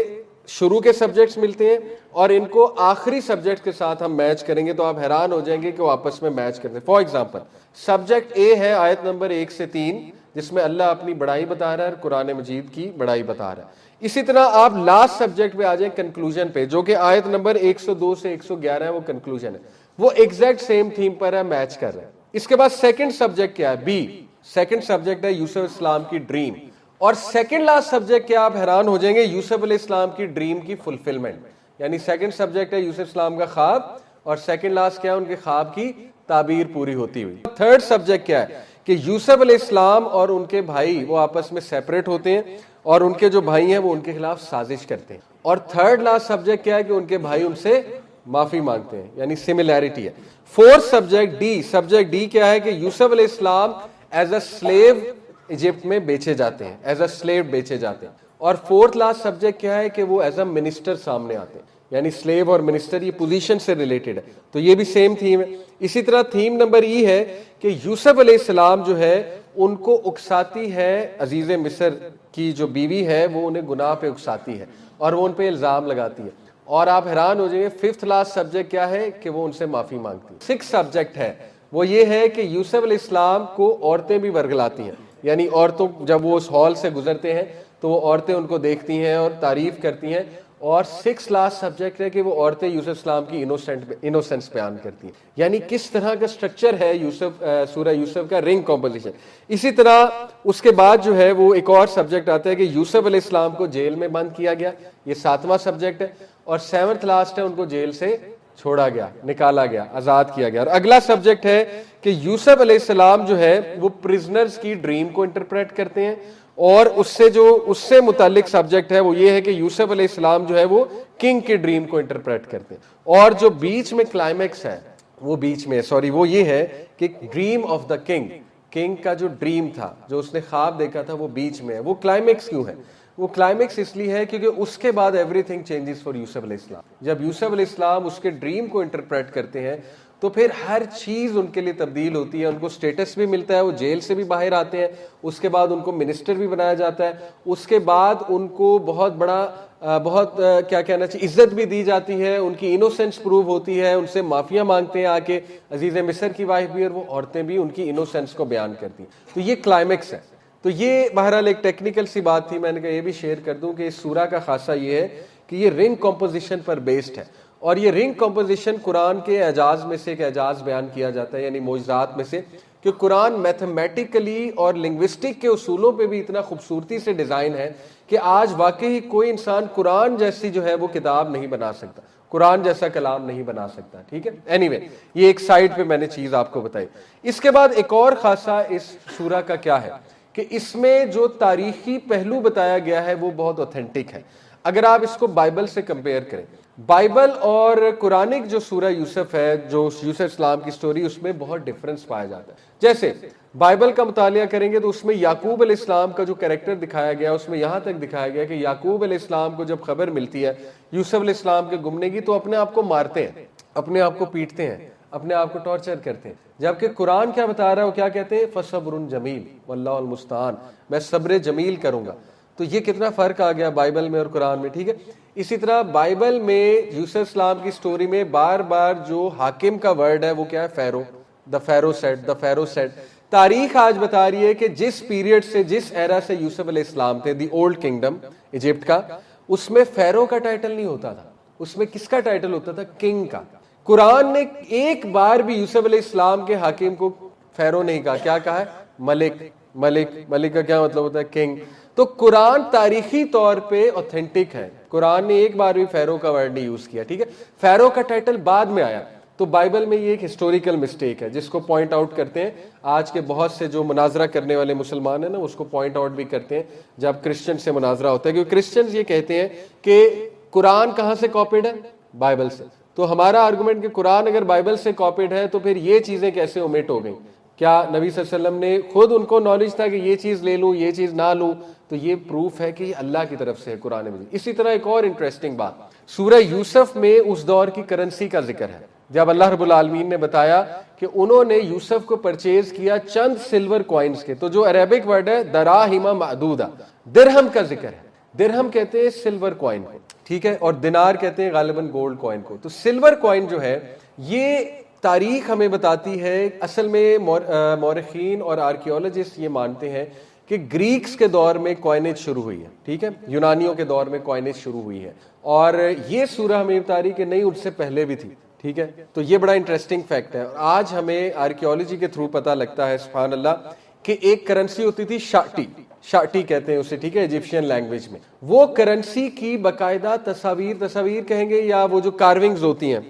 شروع کے سبجیکٹس ملتے ہیں، اور ان کو آخری سبجیکٹ کے ساتھ ہم میچ کریں گے تو آپ حیران ہو جائیں گے کہ وہ آپس میں میچ کرتے ہیں۔ فار ایگزامپل سبجیکٹ اے ہے آیت نمبر 1 سے 3 جس میں اللہ اپنی بڑائی بتا رہا ہے اور قرآن مجید کی بڑائی بتا رہا ہے۔ اسی طرح آپ لاسٹ سبجیکٹ پہ آ جائیں کنکلوژن پہ، جو کہ آیت نمبر 102 سے 111 ہے، وہ کنکلوژن ہے، وہ ایگزیکٹ سیم تھیم پر ہے، میچ کر رہے ہیں۔ اس کے بعد سیکنڈ سبجیکٹ کیا ہے؟ بی، سیکنڈ سبجیکٹ ہے یوسف السلام کی ڈریم، اور سیکنڈ لاسٹ سبجیکٹ کیا، آپ حیران ہو جائیں گے، یوسف علیہ السلام کی ڈریم کی فلفلمنٹ، یعنی سیکنڈ سبجیکٹ ہے یوسف السلام کا خواب، اور سیکنڈ لاسٹ کیا ہے، ان کے خواب کی تعبیر پوری ہوتی ہوئی۔ تھرڈ سبجیکٹ کیا ہے کہ یوسف علیہ السلام اور ان کے بھائی وہ آپس میں سیپریٹ ہوتے ہیں، اور ان کے جو بھائی ہیں وہ ان کے خلاف سازش کرتے ہیں، اور تھرڈ لاسٹ سبجیکٹ کیا ہے کہ ان کے بھائی ان سے معافی مانگتے ہیں، یعنی سملیرٹی ہے۔ Fourth subject D, subject D کیا ہے کہ یوسف علیہ السلام ایز اے سلیو ایجپٹ میں بیچے جاتے ہیں، ایز اے سلیو بیچے جاتے ہیں، اور فورتھ لاسٹ سبجیکٹ کیا ہے کہ وہ ایز اے منسٹر سامنے آتے ہیں، یعنی سلیو اور منسٹر یہ پوزیشن سے ریلیٹڈ ہے، تو یہ بھی سیم تھیم ہے۔ اسی طرح تھیم نمبر ای ہے کہ یوسف علیہ السلام جو ہے ان کو اکساتی ہے، عزیز مصر کی جو بیوی ہے وہ انہیں گناہ پہ اکساتی ہے اور وہ ان پہ الزام لگاتی ہے، اور آپ حیران ہو جائیں گے ففتھ لاسٹ سبجیکٹ کیا ہے کہ وہ ان سے معافی مانگتی ہے۔ سکس سبجیکٹ ہے وہ یہ ہے کہ یوسف علیہ السلام کو عورتیں بھی ورگلاتی ہیں، یعنی عورتوں جب وہ اس ہال سے گزرتے ہیں تو وہ عورتیں ان کو دیکھتی ہیں اور تعریف کرتی ہیں، اور سکس لاسٹ سبجیکٹ ہے کہ وہ عورتیں یوسف اسلام کی انوسنس بیان کرتی ہیں، یعنی کس طرح کا سٹرکچر ہے سورہ یوسف کا رنگ کمپوزیشن۔ اسی طرح اس کے بعد جو ہے وہ ایک اور سبجیکٹ آتا ہے کہ یوسف علیہ السلام کو جیل میں بند کیا گیا، یہ 7واں سبجیکٹ ہے، اور 7th لاسٹ ہے ان کو جیل سے چھوڑا گیا، نکالا گیا، آزاد کیا گیا۔ اور اگلا سبجیکٹ ہے کہ یوسف علیہ السلام جو ہے وہ پرزنرز کی ڈریم کو انٹرپریٹ کرتے ہیں، اور اس سے متعلق سبجیکٹ ہے وہ یہ ہے کہ یوسف علیہ السلام جو ہے وہ کنگ کی ڈریم کو انٹرپریٹ کرتے ہیں، اور جو بیچ میں کلائمیکس ہے وہ بیچ میں وہ یہ ہے کہ ڈریم آف دا کنگ کا جو ڈریم تھا، جو اس نے خواب دیکھا تھا، وہ بیچ میں ہے۔ وہ کلائمیکس کیوں ہے؟ وہ کلائمیکس اس لیے ہے کیونکہ اس کے بعد ایوری تھنگ چینجز فار یوسف علیہ السلام۔ جب یوسف علیہ السلام اس کے ڈریم کو انٹرپریٹ کرتے ہیں تو پھر ہر چیز ان کے لیے تبدیل ہوتی ہے، ان کو سٹیٹس بھی ملتا ہے، وہ جیل سے بھی باہر آتے ہیں، اس کے بعد ان کو منسٹر بھی بنایا جاتا ہے، اس کے بعد ان کو بہت کیا کہنا چاہیے عزت بھی دی جاتی ہے، ان کی انوسینس پروو ہوتی ہے، ان سے معافیاں مانگتے ہیں آ کے، عزیز مصر کی وائف بھی اور وہ عورتیں بھی ان کی انوسینس کو بیان کرتی ہیں۔ تو یہ کلائمیکس ہے۔ تو یہ بہرحال ایک ٹیکنیکل سی بات تھی، میں نے کہا یہ بھی شیئر کر دوں کہ اس سورہ کا خاصہ یہ ہے کہ یہ رنگ کمپوزیشن پر بیسڈ ہے، اور یہ رنگ کمپوزیشن قرآن کے اعجاز میں سے ایک اعجاز بیان کیا جاتا ہے، یعنی معجزات میں سے، کہ قرآن میتھمیٹیکلی اور لنگوسٹک کے اصولوں پہ بھی اتنا خوبصورتی سے ڈیزائن ہے کہ آج واقعی کوئی انسان قرآن جیسی جو ہے وہ کتاب نہیں بنا سکتا، قرآن جیسا کلام نہیں بنا سکتا. ٹھیک ہے، اینی وے یہ ایک سائڈ پہ میں نے چیز آپ کو بتائی. اس کے بعد ایک اور خاصہ اس سورہ کا کیا ہے کہ اس میں جو تاریخی پہلو بتایا گیا ہے وہ بہت اوتھینٹک ہے. اگر آپ اس کو بائبل سے کمپیئر کریں، بائبل اور قرآنک جو سورہ یوسف ہے، جو یوسف اسلام کی سٹوری، اس میں بہت ڈفرنس پایا جاتا ہے. جیسے بائبل کا مطالعہ کریں گے تو اس میں یعقوب علیہ السلام کا جو کریکٹر دکھایا گیا، اس میں یہاں تک دکھایا گیا کہ یعقوب علیہ السلام کو جب خبر ملتی ہے یوسف علیہ السلام کے گمنے کی تو اپنے آپ کو مارتے ہیں، اپنے آپ کو پیٹتے ہیں، اپنے آپ کو ٹارچر کرتے ہیں. جبکہ قرآن کیا بتا رہا ہے، وہ کیا کہتے ہیں، فصبر جمیل واللہ المستعان، میں صبر جمیل کروں گا. تو یہ کتنا فرق آ گیا بائبل میں اور قرآن میں. ٹھیک ہے، اسی طرح بائبل میں یوسف اسلام کی سٹوری میں بار بار جو حاکم کا ورڈ ہے وہ کیا ہے، فیرو. دا فیرو سیٹ، دا فیرو سیٹ. تاریخ آج بتا رہی ہے کہ جس پیریڈ سے، جس ایرا سے یوسف علیہ السلام تھے، دی اولڈ کنگڈم ایجپٹ کا، اس میں فیرو کا ٹائٹل نہیں ہوتا تھا، اس میں کس کا ٹائٹل ہوتا تھا، کنگ کا. قرآن نے ایک بار بھی یوسف علیہ السلام کے حاکم کو فیرو نہیں کہا، کیا کہا ہے، ملک. ملک، ملک کا کیا مطلب ہوتا ہے، کنگ. تو قرآن تاریخی طور پہ اوتھینٹک ہے، قرآن نے ایک بار بھی فیرو کا ورڈ نہیں یوز کیا. ٹھیک ہے، فیرو کا ٹائٹل بعد میں آیا. تو بائبل میں یہ ایک ہسٹوریکل مسٹیک ہے جس کو پوائنٹ آؤٹ کرتے ہیں آج کے بہت سے جو مناظرہ کرنے والے مسلمان ہیں نا، اس کو پوائنٹ آؤٹ بھی کرتے ہیں جب کرسچن سے مناظرہ ہوتا ہے، کیونکہ کرسچنز یہ کہتے ہیں کہ قرآن کہاں سے کاپیڈ ہے، بائبل سے. تو ہمارا آرگومنٹ کہ قرآن اگر بائبل سے کاپیڈ ہے تو پھر یہ چیزیں کیسے اومٹ ہو گئیں؟ کیا نبی صلی اللہ علیہ وسلم نے خود ان کو نالج تھا کہ یہ چیز لے لوں، یہ چیز نہ لوں؟ تو یہ پروف ہے کہ یہ اللہ کی طرف سے ہے قرآن مجید. اسی طرح ایک اور انٹرسٹنگ بات، سورہ یوسف میں اس دور کی کرنسی کا ذکر ہے. جب اللہ رب العالمین نے بتایا کہ انہوں نے یوسف کو پرچیز کیا چند سلور کوائنز کے، تو جو عربک ورڈ ہے دراہم معدودہ، درہم کا ذکر ہے. درہم کہتے ہیں سلور کوائن کو، ٹھیک ہے، اور دینار کہتے ہیں غالباً گولڈ کوائن کو. تو سلور کوائن جو ہے یہ تاریخ ہمیں بتاتی ہے، اصل میں مورخین اور آرکیولوجسٹ یہ مانتے ہیں کہ گریکس کے دور میں کوائنیج شروع ہوئی ہے. ٹھیک ہے، یونانیوں کے دور میں کوائنیج شروع ہوئی ہے، اور یہ سورہ ہمیں بتا رہی کہ نہیں، ان سے پہلے بھی تھی. ٹھیک ہے، تو یہ بڑا انٹرسٹنگ فیکٹ ہے. آج ہمیں آرکیولوجی کے تھرو پتہ لگتا ہے سبحان اللہ کہ ایک کرنسی ہوتی تھی شاٹی، شاٹی کہتے ہیں اسے، ٹھیک ہے، ایجپشین لینگویج میں. وہ کرنسی کی باقاعدہ تصاویر کہیں گے یا وہ جو کارونگز ہوتی ہیں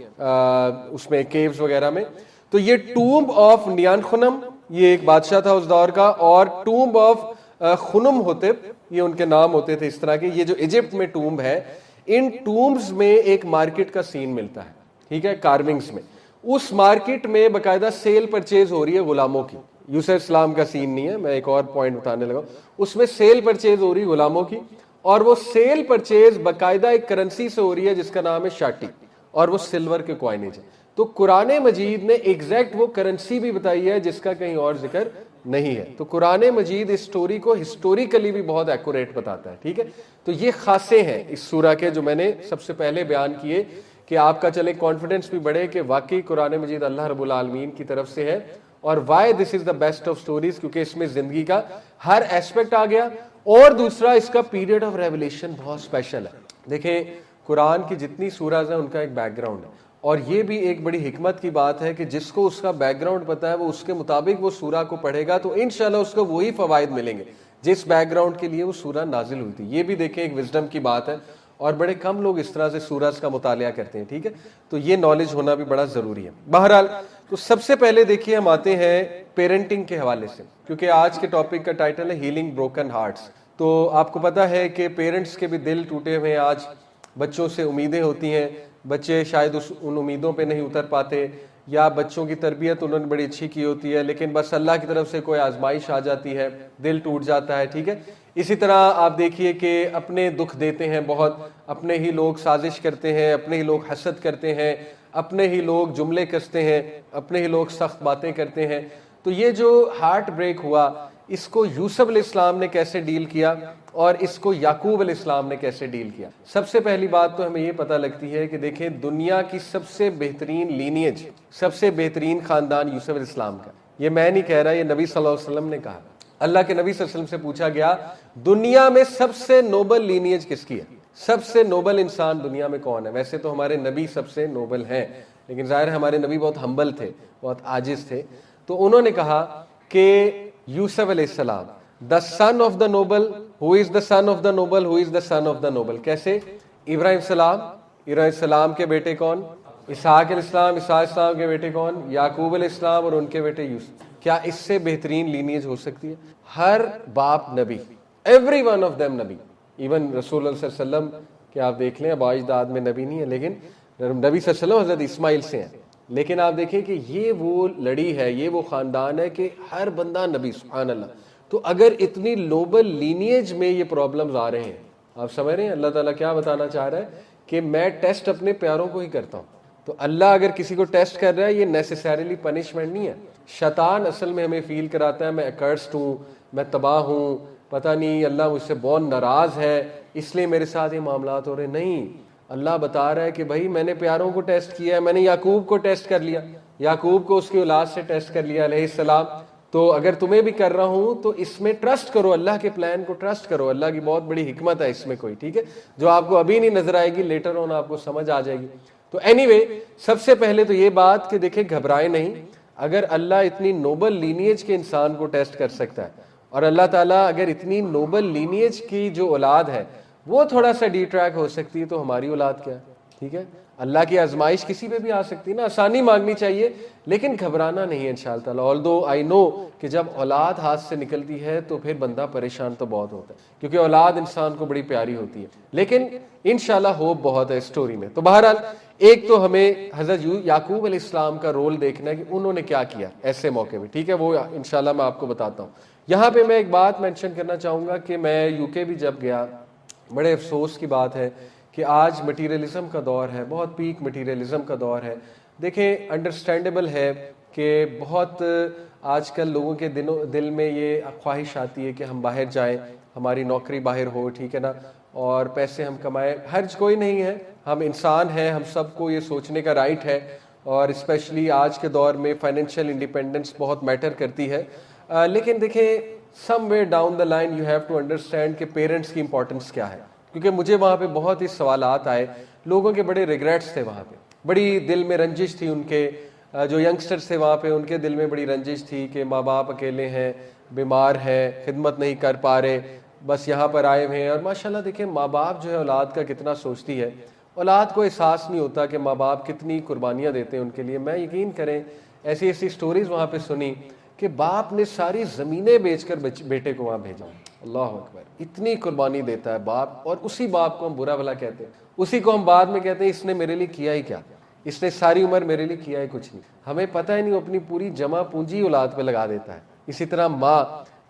اس میں کیوز وغیرہ میں. تو یہ ٹومب آف نیان خنم، یہ ایک بادشاہ تھا اس دور کا، اور ٹومب آف خنم ہوتے، یہ ان کے نام ہوتے تھے اس طرح کے. یہ جو ایجپٹ میں ٹومب ہے، ان ٹومبز میں ایک مارکیٹ کا سین ملتا ہے، ٹھیک ہے، کارونگز میں. اس مارکیٹ میں باقاعدہ سیل پرچیز ہو رہی ہے غلاموں کی. یوسف اسلام کا سین نہیں ہے، میں ایک اور پوائنٹ بتانے لگا. اس میں سیل پرچیز ہو رہی ہے غلاموں کی، اور وہ سیل پرچیز باقاعدہ ایک کرنسی سے ہو رہی ہے جس کا نام ہے شاٹی، اور وہ سلور کے کوائنیج ہے. تو قرآن مجید نے ایگزیکٹ وہ کرنسی بھی بتائی ہے جس کا کہیں اور ذکر نہیں ہے. تو قرآن مجید اس سٹوری کو ہسٹوریکلی بھی بہت ایکوریٹ بتاتا ہے. ٹھیک ہے، تو یہ خاصے ہیں اس سورہ کے جو میں نے سب سے پہلے بیان کیے کہ آپ کا چلے کانفیڈنس بھی بڑھے کہ واقعی قرآن مجید اللہ رب العالمین کی طرف سے ہے. اور why this is the best of stories, کیونکہ اس میں زندگی کا ہر ایسپیکٹ آ گیا. اور دوسرا، اس کا پیریڈ آف ریولیشن بہت اسپیشل ہے. دیکھیں قرآن کی جتنی سورہز ہیں ان کا ایک بیک گراؤنڈ ہے، اور یہ بھی ایک بڑی حکمت کی بات ہے کہ جس کو اس کا بیک گراؤنڈ پتا ہے وہ اس کے مطابق وہ سورہ کو پڑھے گا تو انشاءاللہ اس کو وہی فوائد ملیں گے جس بیک گراؤنڈ کے لیے وہ سورہ نازل ہوئی تھی. یہ بھی دیکھیں ایک وزڈم کی بات ہے، اور بڑے کم لوگ اس طرح سے سورج کا مطالعہ کرتے ہیں. ٹھیک ہے، تو یہ نالج ہونا بھی بڑا ضروری ہے. بہرحال تو سب سے پہلے دیکھیے ہم آتے ہیں پیرنٹنگ کے حوالے سے، کیونکہ آج کے ٹاپک کا ٹائٹل ہے ہیلنگ بروکن ہارٹس. تو آپ کو پتا ہے کہ پیرنٹس کے بھی دل ٹوٹے ہوئے ہیں. آج بچوں سے امیدیں ہوتی ہیں، بچے شاید ان امیدوں پہ نہیں اتر پاتے، یا بچوں کی تربیت انہوں نے بڑی اچھی کی ہوتی ہے لیکن بس اللہ کی طرف سے کوئی آزمائش آ جاتی ہے، دل ٹوٹ جاتا ہے. ٹھیک ہے، اسی طرح آپ دیکھیے کہ اپنے دکھ دیتے ہیں بہت، اپنے ہی لوگ سازش کرتے ہیں، اپنے ہی لوگ حسد کرتے ہیں، اپنے ہی لوگ جملے کستے ہیں، اپنے ہی لوگ سخت باتیں کرتے ہیں. تو یہ جو ہارٹ بریک ہوا، اس کو یوسف علیہ السلام نے کیسے ڈیل کیا اور اس کو یعقوب علیہ السلام نے کیسے ڈیل کیا؟ سب سے پہلی بات تو ہمیں یہ پتہ لگتی ہے کہ دیکھیں دنیا کی سب سے بہترین لینیج، سب سے بہترین خاندان یوسف علیہ السلام کا. یہ میں نہیں کہہ رہا، یہ نبی صلی اللہ علیہ وسلم نے کہا. اللہ کے نبی صلی اللہ علیہ وسلم سے پوچھا گیا دنیا میں سب سے نوبل لینیج کس کی ہے، سب سے نوبل انسان دنیا میں کون ہے؟ ویسے تو ہمارے نبی سب سے نوبل ہیں، لیکن ظاہر ہے ہمارے نبی بہت ہمبل تھے، بہت عاجز تھے. تو انہوں نے کہا کہ یوسف علیہ السلام the son of the noble, who is the son of the noble, who is the son of the noble. کیسے؟ ابراہیم السلام کے بیٹے کون؟ اسحاق علیہ السلام، اسحاق السلام کے بیٹے کون؟ یعقوب علیہ السلام، اور ان کے بیٹے یوسف. کیا اس سے بہترین لینیج ہو سکتی ہے؟ ہر باپ نبی، ایوری ون آف دیم نبی. ایون رسول اللہ صلی اللہ علیہ وسلم کہ آپ دیکھ لیں، اب اجداد میں نبی نہیں ہے، لیکن نبی صلی اللہ علیہ وسلم حضرت اسماعیل سے ہیں. لیکن آپ دیکھیں کہ یہ وہ لڑی ہے، یہ وہ خاندان ہے کہ ہر بندہ نبی. سبحان اللہ. تو اگر اتنی نوبل لینیج میں یہ پرابلمز آ رہے ہیں، آپ سمجھ رہے ہیں اللہ تعالیٰ کیا بتانا چاہ رہا ہے؟ کہ میں ٹیسٹ اپنے پیاروں کو ہی کرتا ہوں. تو اللہ اگر کسی کو ٹیسٹ کر رہا ہے، یہ نیسیسریلی پنشمنٹ نہیں ہے. شیطان اصل میں ہمیں فیل کراتا ہے میں اکرسڈ ہوں، میں تباہ ہوں، پتہ نہیں اللہ مجھ سے بہت ناراض ہے اس لیے میرے ساتھ یہ معاملات ہو رہے. نہیں، اللہ بتا رہا ہے کہ بھائی میں نے پیاروں کو ٹیسٹ کیا ہے، میں نے یعقوب کو ٹیسٹ کر لیا، یعقوب کو اس کی اولاد سے ٹیسٹ کر لیا علیہ السلام. تو اگر تمہیں بھی کر رہا ہوں تو اس میں ٹرسٹ کرو، اللہ کے پلان کو ٹرسٹ کرو. اللہ کی بہت بڑی حکمت ہے اس میں کوئی، ٹھیک ہے، جو آپ کو ابھی نہیں نظر آئے گی، لیٹر آن آپ کو سمجھ آ جائے گی. تو اینی وے، سب سے پہلے تو یہ بات کہ دیکھیں گھبرائے نہیں. اگر اللہ اتنی نوبل لینیج کے انسان کو ٹیسٹ کر سکتا ہے، اور اللہ تعالیٰ اگر اتنی نوبل لینیج کی جو اولاد ہے وہ تھوڑا سا ڈی ٹریک ہو سکتی ہے، تو ہماری اولاد کیا ہے؟ ٹھیک ہے، اللہ کی آزمائش کسی پہ بھی آ سکتی ہے نا. آسانی مانگنی چاہیے لیکن گھبرانا نہیں ہے انشاءاللہ تعالیٰ. آلدو آئی نو کہ جب اولاد ہاتھ سے نکلتی ہے تو پھر بندہ پریشان تو بہت ہوتا ہے، کیونکہ اولاد انسان کو بڑی پیاری ہوتی ہے، لیکن انشاءاللہ ہوپ بہت ہے اسٹوری میں. تو بہرحال ایک تو ہمیں حضرت یعقوب علیہ السلام کا رول دیکھنا ہے کہ انہوں نے کیا کیا ایسے موقع پہ، ٹھیک ہے، وہ انشاءاللہ میں آپ کو بتاتا ہوں. یہاں پہ میں ایک بات مینشن کرنا چاہوں گا کہ میں یو کے بھی جب گیا، بڑے افسوس کی بات ہے کہ آج مٹیریلزم کا دور ہے، بہت پیک مٹیریلزم کا دور ہے. دیکھیں انڈرسٹینڈیبل ہے کہ بہت آج کل لوگوں کے دل میں یہ خواہش آتی ہے کہ ہم باہر جائیں، ہماری نوکری باہر ہو، ٹھیک ہے نا، اور پیسے ہم کمائیں. حرج کوئی نہیں ہے، ہم انسان ہیں، ہم سب کو یہ سوچنے کا رائٹ ہے، اور اسپیشلی آج کے دور میں فائنینشیل انڈیپینڈنس بہت میٹر کرتی ہے. لیکن دیکھیں some way down the line you have to understand کہ پیرنٹس کی امپورٹنس کیا ہے. کیونکہ مجھے وہاں پہ بہت ہی سوالات آئے، لوگوں کے بڑے ریگریٹس تھے وہاں پہ، بڑی دل میں رنجش تھی ان کے، جو ینگسٹرز تھے وہاں پہ ان کے دل میں بڑی رنجش تھی کہ ماں باپ اکیلے ہیں، بیمار ہیں، خدمت نہیں کر پا رہے، بس یہاں پر آئے ہوئے ہیں. اور ماشاءاللہ دیکھیں ماں باپ جو ہے اولاد کا کتنا سوچتی ہے، اولاد کو احساس نہیں ہوتا کہ ماں باپ کتنی قربانیاں دیتے ہیں ان کے لیے. میں یقین کریں ایسی ایسی سٹوریز وہاں پہ سنی کہ باپ نے ساری زمینیں بیچ کر بیٹے کو وہاں بھیجا. اللہ اکبر، اتنی قربانی دیتا ہے باپ، اور اسی باپ کو ہم برا بھلا کہتے ہیں، اسی کو ہم بعد میں کہتے ہیں اس نے میرے لیے کیا ہی کیا، اس نے ساری عمر میرے لیے کیا ہی کچھ نہیں. ہمیں پتہ ہی نہیں، وہ اپنی پوری جمع پونجی اولاد پہ لگا دیتا ہے. اسی طرح ماں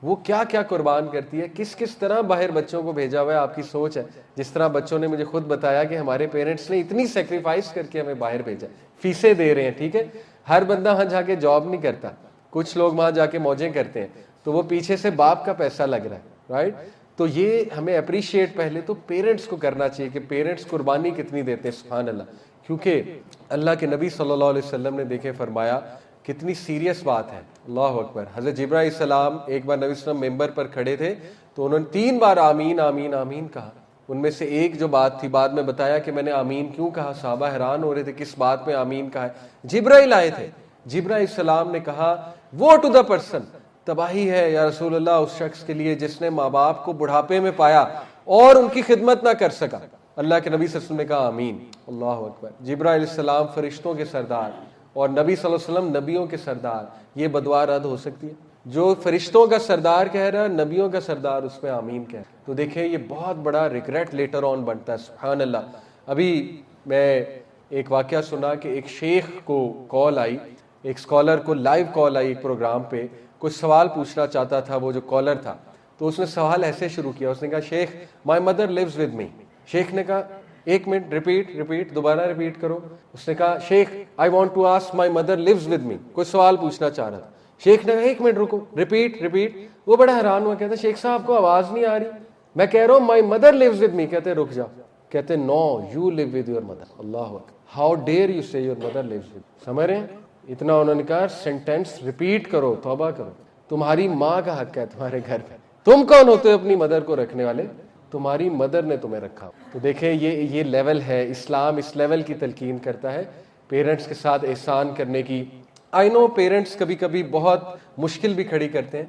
وہ کیا کیا قربان کرتی ہے، کس کس طرح باہر بچوں کو بھیجا ہوا ہے. آپ کی سوچ ہے، جس طرح بچوں نے مجھے خود بتایا کہ ہمارے پیرنٹس نے اتنی سیکریفائس کر کے ہمیں باہر بھیجا، فیسیں دے رہے ہیں، ٹھیک ہے، ہر بندہ وہاں جا کے جاب نہیں کرتا، کچھ لوگ وہاں جا کے موجیں کرتے ہیں، تو وہ پیچھے سے باپ کا پیسہ لگ رہا ہے، رائٹ. تو یہ ہمیں اپریشیٹ پہلے تو پیرنٹس کو کرنا چاہیے کہ پیرنٹس قربانی کتنی دیتے ہیں. سبحان اللہ. کیونکہ اللہ کے نبی صلی اللہ علیہ وسلم نے دیکھے فرمایا کتنی سیریس بات ہے. اللہ اکبر. حضرت جبرائیل علیہ السلام ایک بار نبی صلی اللہ علیہ وسلم ممبر پر کھڑے تھے تو انہوں نے 3 بار آمین آمین آمین کہا. ان میں سے ایک جو بات تھی، بعد میں بتایا کہ میں نے آمین کیوں کہا، صحابہ حیران ہو رہے تھے کس بات میں آمین کہا ہے. جبرائیل آئے تھے، جبرائیل علیہ السلام نے کہا وہ ٹو دا پرسن، تباہی ہے یا رسول اللہ اس شخص کے لیے جس نے ماں باپ کو بڑھاپے میں پایا اور ان کی خدمت نہ کر سکا. اللہ کے نبی صلی اللہ علیہ وسلم نے کہا آمین. اللہ اکبر. جبرائیل علیہ السلام فرشتوں کے سردار اور نبی صلی اللہ علیہ وسلم نبیوں کے سردار، یہ بدعا رد ہو سکتی ہے؟ جو فرشتوں کا سردار کہہ رہا ہے، نبیوں کا سردار اس پہ آمین کہہ رہا ہے. تو دیکھیں یہ بہت بڑا ریگریٹ لیٹر آن بنتا ہے. سبحان اللہ. ابھی میں ایک واقعہ سنا کہ ایک شیخ کو کال آئی، ایک اسکالر کو لائیو کال آئی ایک پروگرام پہ، کچھ سوال پوچھنا چاہتا تھا وہ جو کالر تھا. تو اس نے سوال ایسے شروع کیا، اس نے کہا شیخ my mother leaves with me. شیخ نے کہا 1 منٹ ریپیٹ دوبارہ ریپیٹ کرو. اس نے کہا شیخ I want to ask my mother leaves with me. کوئی سوال پوچھنا چاہ رہا تھا. شیخ نے کہا 1 منٹ رکو، ریپیٹ. وہ بڑا حیران ہوا، کہتا شیخ صاحب کو آواز نہیں آ رہی، میں کہہ رہا ہوں my mother leaves with me. کہتے رک جاؤ، کہتے no you leave with your mother. اللہ اکبر. How dare you say your mother leaves with. سمجھ رہے ہیں اتنا؟ انہوں نے کہا سینٹینس ریپیٹ کرو، توبہ کرو. تمہاری ماں کا حق ہے تمہارے گھر پہ. تم کون ہوتے ہو اپنی مدر کو رکھنے والے؟ تمہاری مدر نے تمہیں رکھا. تو دیکھیں یہ لیول ہے. اسلام اس لیول کی تلقین کرتا ہے پیرنٹس کے ساتھ احسان کرنے کی، آئی نو پیرنٹس کبھی کبھی بہت مشکل بھی کھڑی کرتے ہیں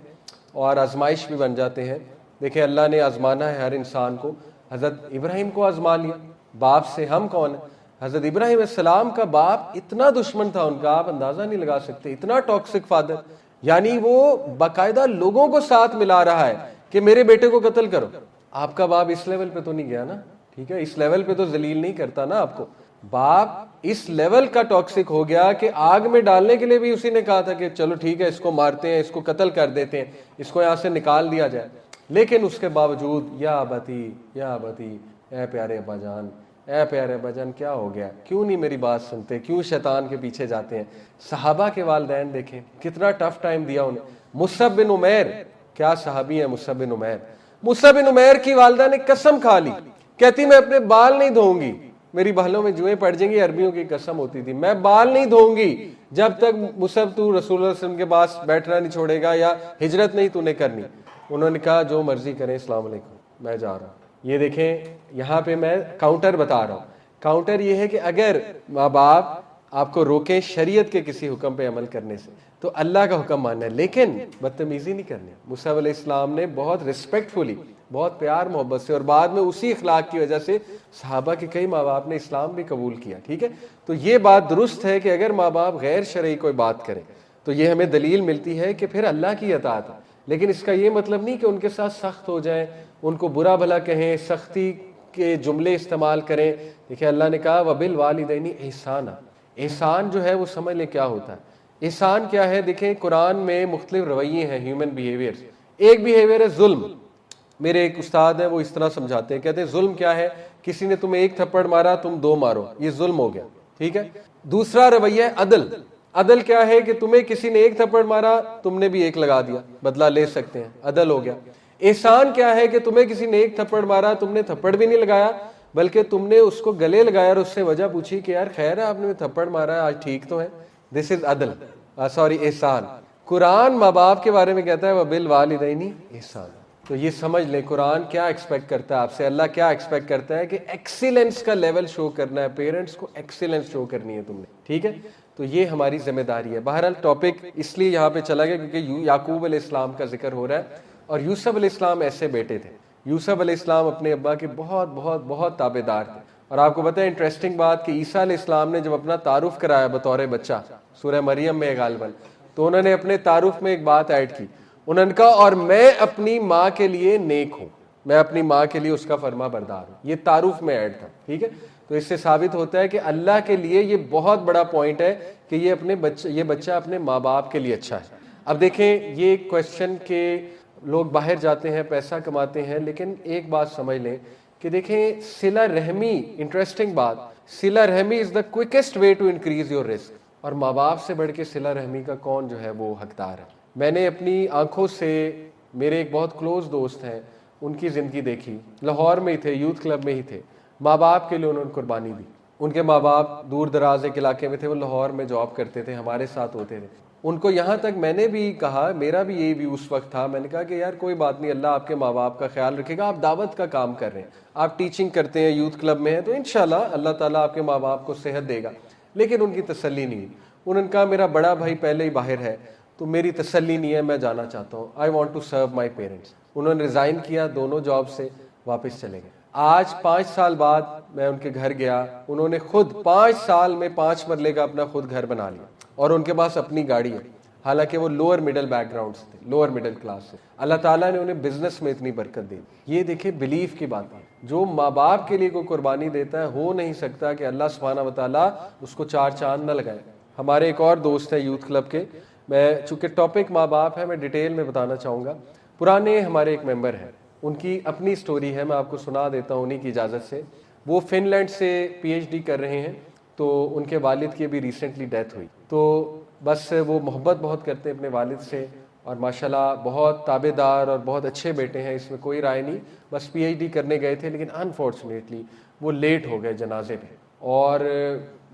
اور آزمائش بھی بن جاتے ہیں. دیکھیں اللہ نے آزمانا ہے ہر انسان کو. حضرت ابراہیم کو آزما لیا. باپ سے ہم کون ہیں؟ حضرت ابراہیم علیہ السلام کا باپ اتنا دشمن تھا ان کا, آپ اندازہ نہیں لگا سکتے, اتنا ٹاکسک فادر. یعنی وہ باقاعدہ لوگوں کو ساتھ ملا رہا ہے کہ میرے بیٹے کو قتل کرو. آپ کا باپ اس لیول پہ تو نہیں گیا نا, ٹھیک ہے, اس لیول پہ تو ذلیل نہیں کرتا نا آپ کو. باپ اس لیول کا ٹاکسک ہو گیا کہ آگ میں ڈالنے کے لیے بھی اسی نے کہا تھا کہ چلو ٹھیک ہے اس کو مارتے ہیں, اس کو قتل کر دیتے ہیں, اس کو یہاں سے نکال دیا جائے. لیکن اس کے باوجود یا ابتی, اے پیارے ابا جان, اے پیارے ابا جان کیا ہو گیا, کیوں نہیں میری بات سنتے, کیوں شیطان کے پیچھے جاتے ہیں. صحابہ کے والدین دیکھیں کتنا ٹف ٹائم دیا انہیں. مصعب بن عمیر, کیا صحابی ہیں مصعب بن عمیر. مصعب بن عمیر کی والدہ نے قسم کھا لی, کہتی میں اپنے بال نہیں دھوؤں گی, میری بالوں میں جوئیں پڑ جائیں گی, عربیوں کی قسم ہوتی تھی, میں بال نہیں دھوؤں گی جب تک مصعب تو رسول اللہ صلی اللہ علیہ وسلم کے پاس بیٹھنا نہیں چھوڑے گا یا ہجرت نہیں تو نے کرنی. انہوں نے کہا جو مرضی کریں, السلام علیکم, میں جا رہا ہوں. یہ دیکھیں یہاں پہ میں کاؤنٹر بتا رہا ہوں. کاؤنٹر یہ ہے کہ اگر ماں باپ آپ کو روکیں شریعت کے کسی حکم پہ عمل کرنے سے تو اللہ کا حکم ماننا ہے, لیکن بدتمیزی نہیں کرنی. مصعب علیہ السلام نے بہت ریسپیکٹفلی, بہت پیار محبت سے, اور بعد میں اسی اخلاق کی وجہ سے صحابہ کے کئی ماں باپ نے اسلام بھی قبول کیا. ٹھیک ہے, تو یہ بات درست ہے کہ اگر ماں باپ غیر شرعی کوئی بات کریں تو یہ ہمیں دلیل ملتی ہے کہ پھر اللہ کی اطاعت ہے. لیکن اس کا یہ مطلب نہیں کہ ان کے ساتھ سخت ہو جائیں, ان کو برا بھلا کہیں, سختی کے جملے استعمال کریں. دیکھیں اللہ نے کہا وَبِالْوَالِدَيْنِ احسانا, احسان جو ہے وہ سمجھ لیں کیا ہوتا ہے. احسان کیا ہے؟ دیکھیں قرآن میں مختلف رویے ہیں ہیومن بیہیویئر. ایک بیہیویئر ہے ظلم. میرے ایک استاد ہیں وہ اس طرح سمجھاتے ہیں, کہتے ہیں ظلم کیا ہے, کسی نے تمہیں ایک تھپڑ مارا تم دو مارو, یہ ظلم ہو گیا. ٹھیک ہے. دوسرا رویہ ہے عدل. عدل کیا ہے کہ تمہیں کسی نے ایک تھپڑ مارا تم نے بھی ایک لگا دیا, بدلہ لے سکتے ہیں, عدل ہو گیا. احسان کیا ہے کہ تمہیں کسی نے ایک تھپڑ مارا, تم نے تھپڑ بھی نہیں لگایا بلکہ تم نے اس کو گلے لگایا اور اس سے وجہ پوچھی کہ یار خیر ہے آپ نے تھپڑ مارا ہے, آج ٹھیک تو ہے. دس از عدل, احسان. قرآن ماں باپ کے بارے میں کہتا ہے وَبِالْوَالِدَيْنِ احسان. تو یہ سمجھ لیں قرآن کیا ایکسپیکٹ کرتا ہے آپ سے, اللہ کیا ایکسپیکٹ کرتا ہے کہ ایکسیلنس کا لیول شو کرنا ہے, پیرنٹس کو ایکسیلنس شو کرنی ہے تم نے. ٹھیک ہے, تو یہ ہماری ذمہ داری ہے. بہرحال ٹاپک اس لیے یہاں پہ چلا گیا کیونکہ یعقوب علیہ السلام کا ذکر ہو رہا ہے, اور یوسف علیہ السلام ایسے بیٹے تھے. یوسف علیہ السلام اپنے ابا کے بہت بہت بہت تابع دار تھے. اور آپ کو پتہ ہے انٹرسٹنگ بات کہ عیسیٰ علیہ السلام نے جب اپنا تعارف کرایا بطور بچہ سورہ مریم میں غالباً, تو انہوں نے اپنے تعارف میں ایک بات ایڈ کی. انہوں نے کہا اور میں اپنی ماں کے لیے نیک ہوں, میں اپنی ماں کے لیے اس کا فرما بردار ہوں. یہ تعارف میں ایڈ تھا. ٹھیک ہے, تو اس سے ثابت ہوتا ہے کہ اللہ کے لیے یہ بہت بڑا پوائنٹ ہے کہ یہ بچہ اپنے ماں باپ کے لیے اچھا ہے. اب دیکھیں یہ کویسچن کہ لوگ باہر جاتے ہیں پیسہ کماتے ہیں, لیکن ایک بات سمجھ لیں کہ دیکھیں صلہ رحمی, انٹرسٹنگ بات, صلہ رحمی از دا quickest way to increase your رزق. اور ماں باپ سے بڑھ کے صلہ رحمی کا کون جو ہے وہ حقدار ہے. میں نے اپنی آنکھوں سے, میرے ایک بہت کلوز دوست ہیں, ان کی زندگی دیکھی. لاہور میں ہی تھے, یوتھ کلب میں ہی تھے, ماں باپ کے لیے انہوں نے قربانی دی. ان کے ماں باپ دور دراز ایک علاقے میں تھے, وہ لاہور میں جاب کرتے تھے, ہمارے ساتھ ہوتے تھے. ان کو یہاں تک میں نے بھی کہا, میرا بھی یہی بھی اس وقت تھا, میں نے کہا کہ یار کوئی بات نہیں, اللہ آپ کے ماں باپ کا خیال رکھے گا, آپ دعوت کا کام کر رہے ہیں, آپ ٹیچنگ کرتے ہیں, یوتھ کلب میں ہیں, تو انشاءاللہ اللہ تعالیٰ آپ کے ماں باپ کو صحت دے گا. لیکن ان کی تسلی نہیں. انہوں نے کہا میرا بڑا بھائی پہلے ہی باہر ہے تو میری تسلی نہیں ہے, میں جانا چاہتا ہوں, I want to serve my parents. انہوں نے ریزائن کیا, دونوں جاب سے واپس چلے گئے. آج 5 سال بعد میں ان کے گھر گیا, انہوں نے خود 5 سال میں 5 مرلے کا اپنا خود گھر بنا لیا, اور ان کے پاس اپنی گاڑی ہے. حالانکہ وہ لوور مڈل بیک گراؤنڈ سے تھے, لوور مڈل کلاس سے. اللہ تعالیٰ نے انہیں بزنس میں اتنی برکت دی. یہ دیکھیں بلیف کی بات ہے, جو ماں باپ کے لیے کوئی قربانی دیتا ہے ہو نہیں سکتا کہ اللہ سبحانہ و تعالیٰ اس کو 4 چاند نہ لگائے. ہمارے ایک اور دوست ہیں یوتھ کلب کے, میں چونکہ ٹاپک ماں باپ ہے میں ڈیٹیل میں بتانا چاہوں گا. پرانے ہمارے ایک ممبر ہیں, ان کی اپنی سٹوری ہے, میں آپ کو سنا دیتا ہوں انہی کی اجازت سے. وہ فن لینڈ سے PhD کر رہے ہیں, تو ان کے والد کی بھی ریسنٹلی ڈیتھ ہوئی. تو بس وہ محبت بہت کرتے ہیں اپنے والد سے, اور ماشاءاللہ بہت تابع دار اور بہت اچھے بیٹے ہیں, اس میں کوئی رائے نہیں. بس PhD کرنے گئے تھے, لیکن انفارچونیٹلی وہ لیٹ ہو گئے جنازے پہ, اور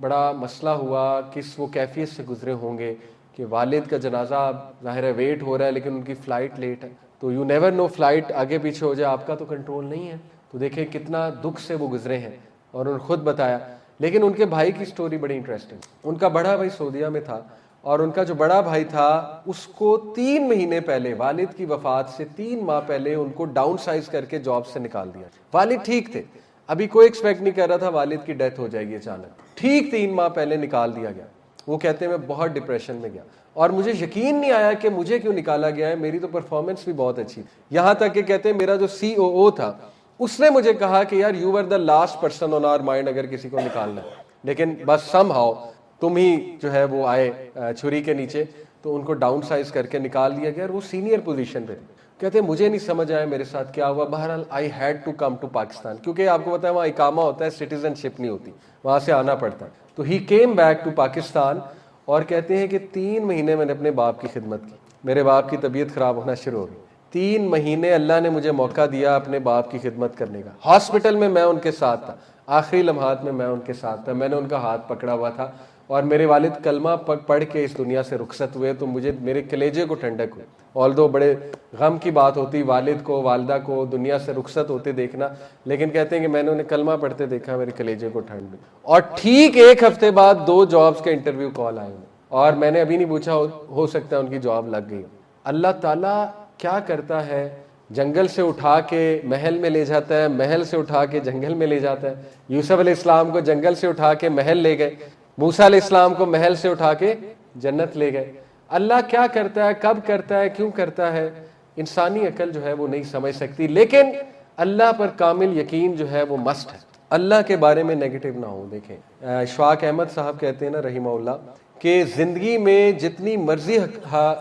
بڑا مسئلہ ہوا. وہ کیفیت سے گزرے ہوں گے کہ والد کا جنازہ ظاہر ہے ویٹ ہو رہا ہے, لیکن ان کی فلائٹ لیٹ ہے. تو یو نیور نو, فلائٹ آگے پیچھے ہو جائے, آپ کا تو کنٹرول نہیں ہے. تو دیکھیں کتنا دکھ سے وہ گزرے ہیں, اور انہوں نے خود بتایا. لیکن ان کے بھائی کی سٹوری بڑی انٹرسٹنگ. ان کا بڑا بھائی سعودیہ میں تھا, اور ان کا جو بڑا بھائی تھا اس کو 3 مہینے پہلے والد کی وفات سے 3 ماہ پہلے ان کو ڈاؤن سائز کر کے جاب سے نکال دیا. والد ٹھیک تھے, ابھی کوئی ایکسپیکٹ نہیں کر رہا تھا والد کی ڈیتھ ہو جائے گی اچانک, ٹھیک 3 ماہ پہلے نکال دیا گیا. وہ کہتے ہیں میں بہت ڈپریشن میں گیا اور مجھے یقین نہیں آیا کہ مجھے کیوں نکالا گیا ہے, میری تو پرفارمنس بھی بہت اچھی. یہاں تک کہ کہتے ہیں میرا جو COO تھا اس نے مجھے کہا کہ یار you were the last person on our mind اگر کسی کو نکالنا ہے, لیکن بس سم ہاؤ تم ہی جو ہے وہ آئے چھری کے نیچے, تو ان کو ڈاؤن سائز کر کے نکال دیا گیا اور وہ سینئر پوزیشن پہ تھے. کہتے ہیں مجھے نہیں سمجھ آیا میرے ساتھ کیا ہوا, بہرحال I had to come to Pakistan, کیونکہ آپ کو پتا ہے وہاں اقامہ ہوتا ہے, سٹیزن شپ نہیں ہوتی, وہاں سے آنا پڑتا ہے. تو he came back to Pakistan, اور کہتے ہیں کہ 3 مہینے میں نے اپنے باپ کی خدمت کی. میرے باپ کی طبیعت خراب ہونا شروع ہو گئی, 3 مہینے اللہ نے مجھے موقع دیا اپنے باپ کی خدمت کرنے کا. ہاسپٹل میں ان کے ساتھ تھا, آخری لمحات میں ان کے ساتھ تھا, میں نے ان کا ہاتھ پکڑا ہوا تھا, اور میرے والد کلمہ پڑھ کے اس دنیا سے رخصت ہوئے تو مجھے میرے کلیجے کو ٹھنڈک ہوئی. آلدو بڑے غم کی بات ہوتی والد کو والدہ کو دنیا سے رخصت ہوتے دیکھنا, لیکن کہتے ہیں کہ میں نے انہیں کلمہ پڑھتے دیکھا, میرے کلیجے کو ٹھنڈ ہوئی. اور ٹھیک 1 ہفتے بعد 2 جابس کے انٹرویو کال آئے, اور میں نے ابھی نہیں پوچھا ہو سکتا ہے ان کی جاب لگ گئی. اللہ تعالیٰ کیا کرتا ہے, جنگل سے اٹھا کے محل میں لے جاتا ہے, محل سے اٹھا کے جنگل میں لے جاتا ہے. یوسف علیہ السلام کو جنگل سے اٹھا کے محل لے گئے, موسیٰ علیہ السلام کو محل سے اٹھا کے جنت لے گئے. اللہ کیا کرتا ہے, کب کرتا ہے, کیوں کرتا ہے, انسانی عقل جو ہے وہ نہیں سمجھ سکتی. لیکن اللہ پر کامل یقین جو ہے وہ مسٹ ہے, اللہ کے بارے میں نیگیٹو نہ ہو. دیکھیں اشفاق احمد صاحب کہتے ہیں نا رحمہ اللہ کہ زندگی میں جتنی مرضی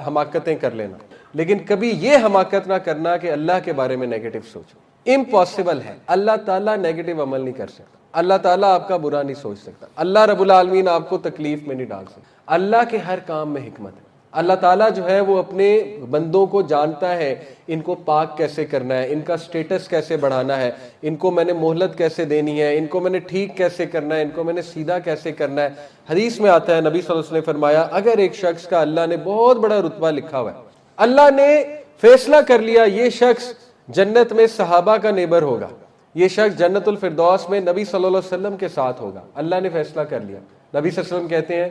حماقتیں کر لینا, لیکن کبھی یہ حماقت نہ کرنا کہ اللہ کے بارے میں نیگیٹو سوچو. امپاسبل ہے, اللہ تعالیٰ نیگیٹو عمل نہیں کر سکتا, اللہ تعالیٰ آپ کا برا نہیں سوچ سکتا, اللہ رب العالمین آپ کو تکلیف میں نہیں ڈال سکتا. اللہ کے ہر کام میں حکمت ہے. اللہ تعالیٰ جو ہے وہ اپنے بندوں کو جانتا ہے, ان کو پاک کیسے کرنا ہے, ان کا سٹیٹس کیسے بڑھانا ہے, ان کو میں نے مہلت کیسے دینی ہے, ان کو میں نے ٹھیک کیسے کرنا ہے, ان کو میں نے سیدھا کیسے کرنا ہے. حدیث میں آتا ہے نبی صلی اللہ علیہ وسلم نے فرمایا اگر ایک شخص کا اللہ نے بہت بڑا رتبہ لکھا ہوا ہے, اللہ نے فیصلہ کر لیا یہ شخص جنت میں صحابہ کا نیبر ہوگا, یہ شخص جنت الفردوس میں نبی صلی اللہ علیہ وسلم کے ساتھ ہوگا, اللہ نے فیصلہ کر لیا. نبی صلی اللہ علیہ وسلم کہتے ہیں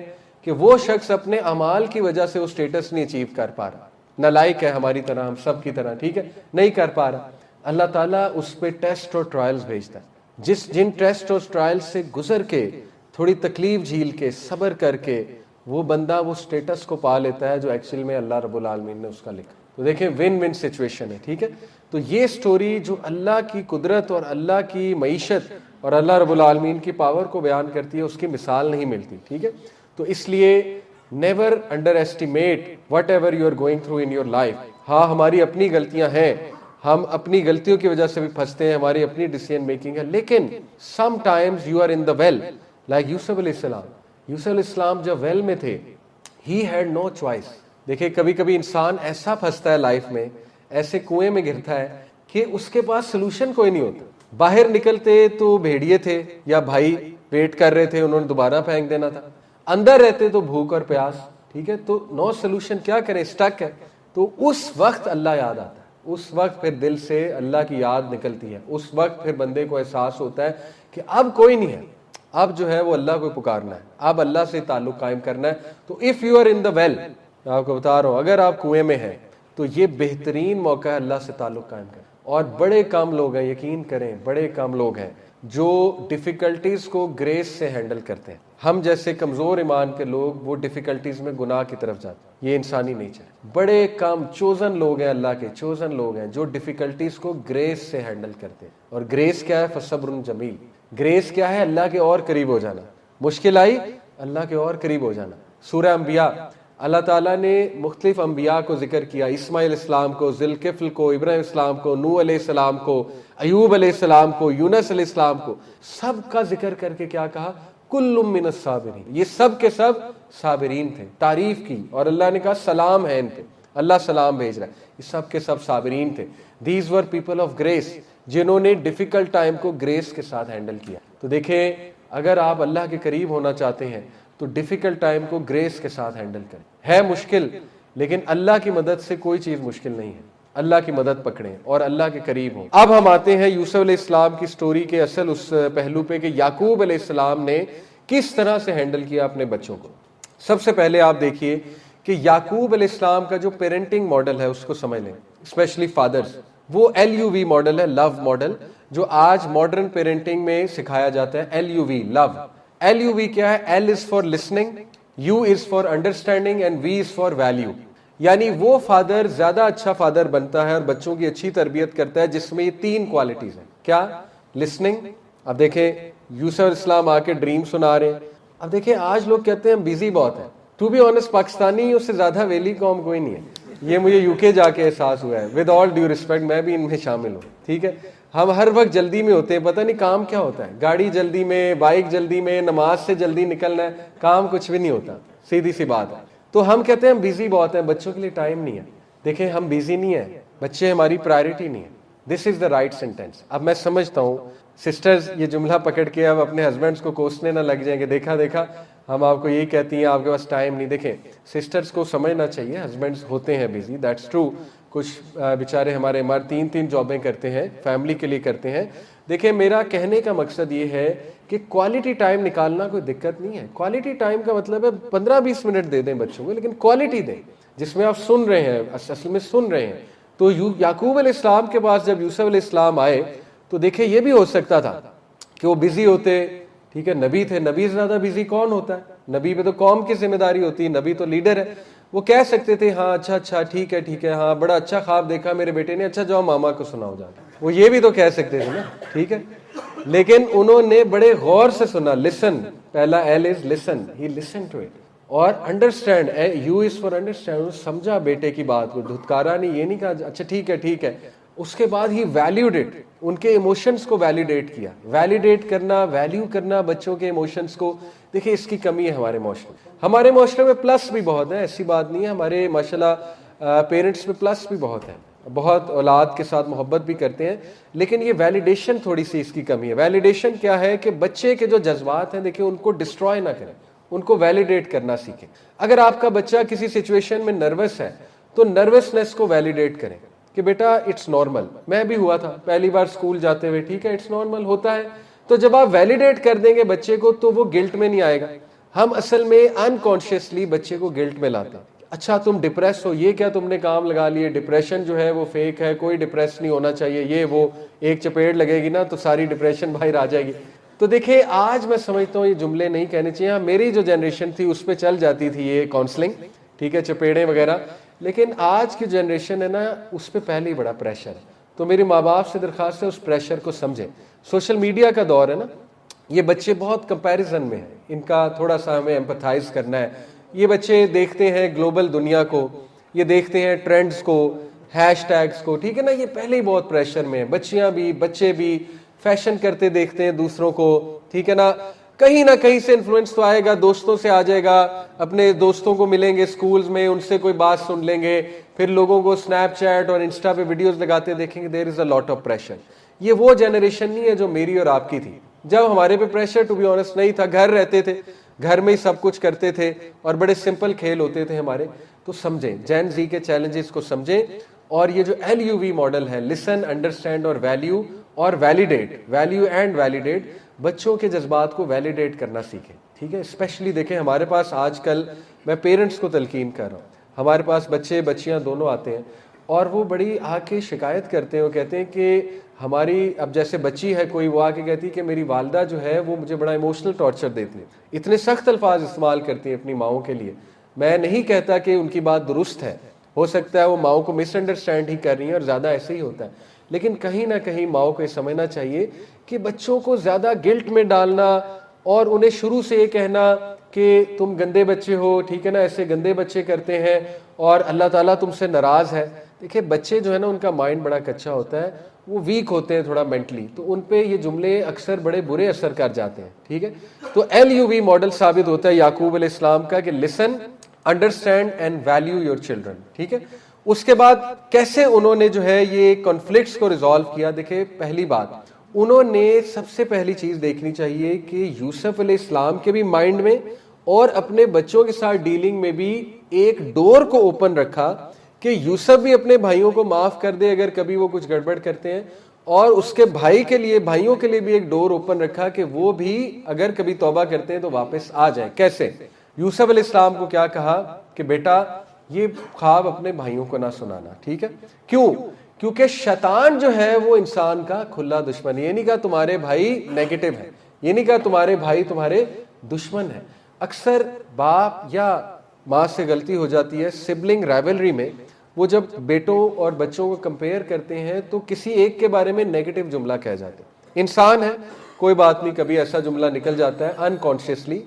کہ وہ شخص اپنے اعمال کی وجہ سے وہ سٹیٹس نہیں اچیو کر پا رہا, نالائق ہے ہماری طرح, ہم سب کی طرح, ٹھیک ہے, نہیں کر پا رہا. اللہ تعالیٰ اس پہ ٹیسٹ اور ٹرائلز بھیجتا ہے. جن ٹیسٹ اور ٹرائلز سے گزر کے, تھوڑی تکلیف جھیل کے, صبر کر کے وہ بندہ وہ سٹیٹس کو پا لیتا ہے جو ایکچوئل میں اللہ رب العالمین نے اس کا لکھا. تو دیکھیں ون ون سچویشن ہے, ٹھیک ہے. تو یہ سٹوری جو اللہ کی قدرت اور اللہ کی معیشت اور اللہ رب العالمین کی پاور کو بیان کرتی ہے, اس کی مثال نہیں ملتی, ٹھیک ہے. تو اس لیے never underestimate whatever you are going through in your life. ہاں ہماری اپنی غلطیاں ہیں, ہم اپنی غلطیوں کی وجہ سے بھی پھنستے ہیں, ہماری اپنی ڈیسیژن میکنگ ہے, لیکن sometimes you are in the well like Yusuf علیہ السلام. یوسف علیہ السلام جب ویل میں تھے ہی ہیڈ نو چوائس. دیکھیں کبھی کبھی انسان ایسا پھنستا ہے لائف میں, ایسے کنویں میں گرتا ہے کہ اس کے پاس سلوشن کوئی نہیں ہوتا. باہر نکلتے تو بھیڑیے تھے یا بھائی ویٹ کر رہے تھے, انہوں نے دوبارہ پھینک دینا تھا. اندر رہتے تو بھوک اور پیاس, ٹھیک ہے, تو نو سلوشن, کیا کریں, اسٹک ہے. تو اس وقت اللہ یاد آتا ہے, اس وقت پھر دل سے اللہ کی یاد نکلتی ہے, اس وقت پھر بندے کو احساس ہوتا ہے کہ اب کوئی نہیں ہے, اب جو ہے وہ اللہ کو پکارنا ہے, اب اللہ سے تعلق قائم کرنا ہے. تو if you are in the well, میں آپ کو بتا رہا ہوں اگر آپ کنویں میں ہیں تو یہ بہترین موقع ہے اللہ سے تعلق قائم کریں. اور بڑے کم لوگ ہیں, یقین کریں بڑے کم لوگ ہیں جو ڈیفیکلٹیز کو گریس سے ہینڈل کرتے ہیں. ہم جیسے کمزور ایمان کے لوگ وہ ڈیفیکلٹیز میں گناہ کی طرف جاتے ہیں, یہ انسانی نیچر ہے. بڑے کم چوزن لوگ ہیں, اللہ کے چوزن لوگ ہیں جو ڈیفیکلٹیز کو گریس سے ہینڈل کرتے ہیں. اور گریس کیا ہے, فصبر جمیل. گریس کیا ہے, اللہ کے اور قریب ہو جانا. مشکل آئی, اللہ کے اور قریب ہو جانا. سورہ انبیاء, اللہ تعالیٰ نے مختلف انبیاء کو ذکر کیا, اسماعیل علیہ السلام کو, ذوالکفل کو, ابراہیم السلام کو, نوح علیہ السلام کو, ایوب علیہ السلام کو, یونس علیہ السلام کو, سب کا ذکر کر کے کیا کہا, کل من الصابرین, یہ سب کے سب صابرین تھے. تعریف کی اور اللہ نے کہا سلام ہے ان پہ, اللہ سلام بھیج رہا ہے, یہ سب کے سب صابرین تھے. These were people of grace, جنہوں نے ڈیفیکلٹ ٹائم کو گریس کے ساتھ ہینڈل کیا. تو دیکھیں اگر آپ اللہ کے قریب ہونا چاہتے ہیں تو ڈیفیکلٹ ٹائم کو گریس کے ساتھ ہینڈل کریں. ہے مشکل, لیکن اللہ کی مدد سے کوئی چیز مشکل نہیں ہے. اللہ کی مدد پکڑیں اور اللہ کے قریب ہوں. اب ہم آتے ہیں یوسف علیہ السلام کی سٹوری کے اصل اس پہلو پہ کہ یعقوب علیہ السلام نے کس طرح سے ہینڈل کیا اپنے بچوں کو. سب سے پہلے آپ دیکھیے کہ یعقوب علیہ السلام کا جو پیرنٹنگ ماڈل ہے اس کو سمجھ لیں، اسپیشلی فادرز، وہ LUV ماڈل ہے، لو ماڈل، جو آج ماڈرن پیرنٹنگ میں سکھایا جاتا ہے۔ LUV لو، LUV کیا ہے؟ L is for listening, U is for understanding and V is for value۔ یعنی وہ فادر زیادہ اچھا فادر بنتا ہے اور بچوں کی اچھی تربیت کرتا ہے جس میں یہ تین کوالٹیز ہیں۔ کیا؟ لسننگ۔ اب دیکھیں یوسف علیہ السلام آ کے ڈریم سنا رہے ہیں۔ اب دیکھیں آج لوگ کہتے ہیں بیزی بہت ہے، ٹو بی آنسٹ پاکستانی اس سے زیادہ ویلی قوم کوئی نہیں ہے، یہ مجھے UK جا کے احساس ہوا ہے، ود آل ڈیو ریسپیکٹ، میں بھی ان میں شامل ہوں، ٹھیک ہے۔ ہم ہر وقت جلدی میں ہوتے ہیں، پتہ نہیں کام کیا ہوتا ہے، گاڑی جلدی میں، بائک جلدی میں، نماز سے جلدی نکلنا ہے، کام کچھ بھی نہیں ہوتا، سیدھی سی بات ہے۔ تو ہم کہتے ہیں ہم بیزی بہت ہیں، بچوں کے لیے ٹائم نہیں ہے۔ دیکھیں ہم بیزی نہیں ہیں، بچے ہماری پرائرٹی نہیں ہے۔ دس از دا رائٹ سینٹینس۔ اب میں سمجھتا ہوں سسٹرز یہ جملہ پکڑ کے اب اپنے ہسبینڈس کو کوسنے نہ لگ جائیں کہ دیکھا دیکھا ہم آپ کو یہی کہتی ہیں آپ کے پاس ٹائم نہیں۔ دیکھیں سسٹرز کو سمجھنا چاہیے، ہسبینڈس ہوتے ہیں بیزی، دیٹس ٹرو، کچھ بیچارے ہمارے مرد تین تین جابیں کرتے ہیں، فیملی کے لیے کرتے ہیں۔ دیکھیں میرا کہنے کا مقصد یہ ہے کہ کوالٹی ٹائم نکالنا کوئی دقت نہیں ہے۔ کوالٹی ٹائم کا مطلب ہے 15-20 منٹ دے دیں بچوں کو، لیکن کوالٹی دیں جس میں آپ سن رہے ہیں، اصل میں سن رہے ہیں۔ تو یعقوب علیہ السلام کے پاس جب یوسف علیہ السلام آئے تو دیکھیں یہ بھی ہو سکتا تھا کہ وہ بزی ہوتے، ٹھیک ہے، نبی تھے، نبی سے زیادہ بزی کون ہوتا ہے؟ نبی پہ تو قوم کی ذمہ داری ہوتی ہے، نبی تو لیڈر ہے۔ وہ کہہ سکتے تھے ہاں اچھا ٹھیک ہے ہاں بڑا اچھا خواب دیکھا میرے بیٹے نے، اچھا جاؤ ماما کو سناؤ جا کے، وہ یہ بھی تو کہہ سکتے تھے نا، ٹھیک ہے۔ لیکن انہوں نے بڑے غور سے سنا، لسن، پہلا L is listen، he listened to it، اور understand, U is for understand، سمجھا بیٹے کی بات کو، دھتکارا نہیں، یہ نہیں کہا اچھا ٹھیک ہے۔ اس کے بعد ہی ویلیوڈ اٹ، ان کے ایموشنز کو ویلیڈیٹ کیا۔ ویلیڈیٹ کرنا، ویلیو کرنا بچوں کے ایموشنز کو، دیکھیں اس کی کمی ہے ہمارے معاشرے۔ ہمارے معاشرے میں پلس بھی بہت ہے، ایسی بات نہیں ہے، ہمارے ماشاءاللہ پیرنٹس میں پلس بھی بہت ہے، بہت اولاد کے ساتھ محبت بھی کرتے ہیں، لیکن یہ ویلیڈیشن تھوڑی سی اس کی کمی ہے۔ ویلیڈیشن کیا ہے کہ بچے کے جو جذبات ہیں دیکھیں ان کو ڈسٹروائے نہ کریں، ان کو ویلیڈیٹ کرنا سیکھیں۔ اگر آپ کا بچہ کسی سچویشن میں نروس ہے تو نروسنس کو ویلیڈیٹ کریں کہ بیٹا اٹس نارمل، میں بھی ہوا تھا پہلی بار اسکول جاتے ہوئے، ٹھیک ہے، اٹس نارمل ہوتا ہے۔ تو جب آپ ویلیڈیٹ کر دیں گے بچے کو تو وہ گلٹ میں نہیں آئے گا۔ ہم اصل میں انکانشیسلی بچے کو گلٹ میں لاتے ہیں، اچھا تم ڈپریس ہو، یہ کیا تم نے کام لگا لیے، ڈپریشن جو ہے وہ فیک ہے، کوئی ڈپریس نہیں ہونا چاہیے، یہ وہ، ایک چپیڑ لگے گی نا تو ساری ڈپریشن باہر آ جائے گی۔ تو دیکھیں آج میں سمجھتا ہوں یہ جملے نہیں کہنے چاہیے، میری جو جنریشن تھی اس پہ چل جاتی تھی یہ کاؤنسلنگ، ٹھیک ہے، چپیڑیں وغیرہ، لیکن آج کی جنریشن ہے نا اس پہ پہلے ہی بڑا پریشر ہے۔ تو میری ماں باپ سے درخواست ہے اس پریشر کو سمجھیں۔ سوشل میڈیا کا دور ہے نا، یہ بچے بہت کمپیریزن میں ہیں، ان کا تھوڑا سا ہمیں ایمپتھائز کرنا ہے۔ یہ بچے دیکھتے ہیں گلوبل دنیا کو، یہ دیکھتے ہیں ٹرینڈز کو، ہیش ٹیگز کو، ٹھیک ہے نا، یہ پہلے ہی بہت پریشر میں ہیں، بچیاں بھی بچے بھی فیشن کرتے دیکھتے ہیں دوسروں کو، ٹھیک ہے نا، کہیں نہ کہیں سے انفلوئنس تو آئے گا، دوستوں سے آ جائے گا، اپنے دوستوں کو ملیں گے سکولز میں، ان سے کوئی بات سن لیں گے، پھر لوگوں کو سنیپ چیٹ اور انسٹا پہ ویڈیوز لگاتے دیکھیں گے، دیر از اے لاٹ آف پریشر۔ یہ وہ جنریشن نہیں ہے جو میری اور آپ کی تھی، جب ہمارے پہ پریشر ٹو بی آنسٹ نہیں تھا، گھر رہتے تھے، گھر میں ہی سب کچھ کرتے تھے اور بڑے سمپل کھیل ہوتے تھے ہمارے۔ تو سمجھیں جین زی کے چیلنجز کو سمجھیں، اور یہ جو LUV ماڈل ہے، لسن، انڈرسٹینڈ اور ویلیو اور ویلیڈیٹ، ویلیو اینڈ ویلیڈیٹ، بچوں کے جذبات کو ویلیڈیٹ کرنا سیکھیں، ٹھیک ہے۔ اسپیشلی دیکھیں ہمارے پاس آج کل، میں پیرنٹس کو تلقین کر رہا ہوں، ہمارے پاس بچے بچیاں دونوں آتے ہیں اور وہ بڑی آ کے شکایت کرتے ہیں، وہ کہتے ہیں کہ ہماری، اب جیسے بچی ہے کوئی، وہ آ کے کہتی ہے کہ میری والدہ جو ہے وہ مجھے بڑا ایموشنل ٹارچر دیتی ہے، اتنے سخت الفاظ استعمال کرتی ہیں اپنی ماؤں کے لیے۔ میں نہیں کہتا کہ ان کی بات درست ہے، ہو سکتا ہے وہ ماؤں کو مس انڈرسٹینڈ ہی کر رہی ہیں اور زیادہ ایسے ہی ہوتا ہے، لیکن کہیں نہ کہیں ماؤں کو یہ سمجھنا چاہیے کہ بچوں کو زیادہ گلٹ میں ڈالنا اور انہیں شروع سے یہ کہنا کہ تم گندے بچے ہو، ٹھیک ہے نا، ایسے گندے بچے کرتے ہیں اور اللہ تعالیٰ تم سے ناراض ہے۔ دیکھیں بچے جو ہے نا ان کا مائنڈ بڑا کچا ہوتا ہے، وہ ویک ہوتے ہیں تھوڑا مینٹلی، تو ان پہ یہ جملے اکثر بڑے برے اثر کر جاتے ہیں، ٹھیک ہے۔ تو LUV ماڈل ثابت ہوتا ہے یعقوب علیہ السلام کا کہ listen, understand and value your children, ٹھیک ہے۔ اس کے بعد کیسے انہوں نے جو ہے یہ کانفلکٹس کو ریزالو کیا؟ دیکھیں پہلی بات، انہوں نے سب سے پہلی چیز دیکھنی چاہیے کہ یوسف علیہ السلام کے بھی مائنڈ میں اور اپنے بچوں کے ساتھ ڈیلنگ میں بھی ایک ڈور کو اوپن رکھا کہ یوسف بھی اپنے بھائیوں کو معاف کر دے اگر کبھی وہ کچھ گڑبڑ کرتے ہیں، اور اس کے بھائی کے لیے، بھائیوں کے لیے بھی ایک ڈور اوپن رکھا کہ وہ بھی اگر کبھی توبہ کرتے ہیں تو واپس آ جائیں۔ کیسے؟ یوسف علیہ السلام کو کیا کہا کہ بیٹا یہ خواب اپنے بھائیوں کو نہ سنانا، ٹھیک ہے؟ کیوں؟ کیونکہ شیطان جو ہے وہ انسان کا کھلا دشمن ہے۔ یہ نہیں کہا تمہارے بھائی نیگیٹو ہے، یہ نہیں کہا تمہارے بھائی تمہارے دشمن ہے۔ اکثر باپ یا ماں سے غلطی ہو جاتی ہے سبلنگ رائولری میں، وہ جب بیٹوں اور بچوں کو کمپیئر کرتے ہیں تو کسی ایک کے بارے میں نیگیٹو جملہ کہہ جاتے ہیں۔ انسان ہے، کوئی بات نہیں، کبھی ایسا جملہ نکل جاتا ہے انکانشیسلی،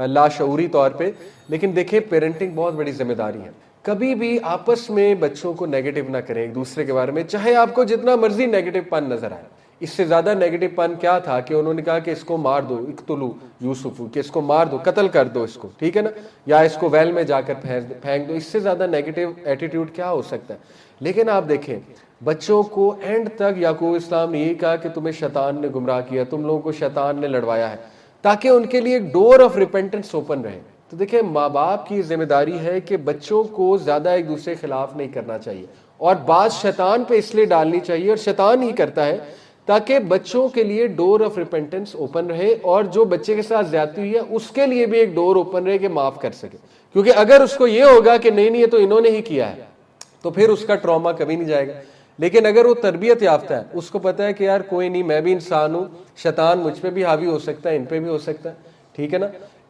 لاشعوری طور پہ، لیکن دیکھیں پیرنٹنگ بہت بڑی ذمہ داری ہے۔ کبھی بھی آپس میں بچوں کو نیگیٹو نہ کریں ایک دوسرے کے بارے میں، چاہے آپ کو جتنا مرضی نیگیٹو پن نظر آئے۔ اس سے زیادہ نیگیٹو پن کیا تھا کہ انہوں نے کہا کہ اس کو مار دو، اقتلوا یوسف، کہ اس کو مار دو، قتل کر دو اس کو، ٹھیک ہے نا، یا اس کو ویل میں جا کر پھینک دو۔ اس سے زیادہ نیگیٹو ایٹیٹیوڈ کیا ہو سکتا ہے؟ لیکن آپ دیکھیں بچوں کو اینڈ تک یعقوب اسلام نے یہی کہا کہ تمہیں شیطان نے گمراہ کیا، تم لوگوں کو شیطان نے لڑوایا ہے، تاکہ ان کے لیے ایک ڈور آف ریپینٹنس اوپن رہے۔ تو دیکھیں ماں باپ کی ذمہ داری ہے کہ بچوں کو زیادہ ایک دوسرے کے خلاف نہیں کرنا چاہیے، اور بات شیطان پہ اس لیے ڈالنی چاہیے، اور شیطان ہی کرتا ہے، تاکہ بچوں کے لیے ڈور آف ریپینٹنس اوپن رہے، اور جو بچے کے ساتھ زیادتی ہوئی ہے اس کے لیے بھی ایک ڈور اوپن رہے کہ معاف کر سکے۔ کیونکہ اگر اس کو یہ ہوگا کہ نہیں یہ تو انہوں نے ہی کیا ہے، تو پھر اس کا ٹراما کبھی نہیں جائے گا۔ لیکن اگر وہ تربیت یافتہ ہے، اس کو پتا ہے کہ یار کوئی نہیں، میں بھی انسان ہوں، شیطان مجھ پہ بھی حاوی ہو سکتا ہے، ان پہ بھی ہو سکتا ہے، ٹھیک ہے نا۔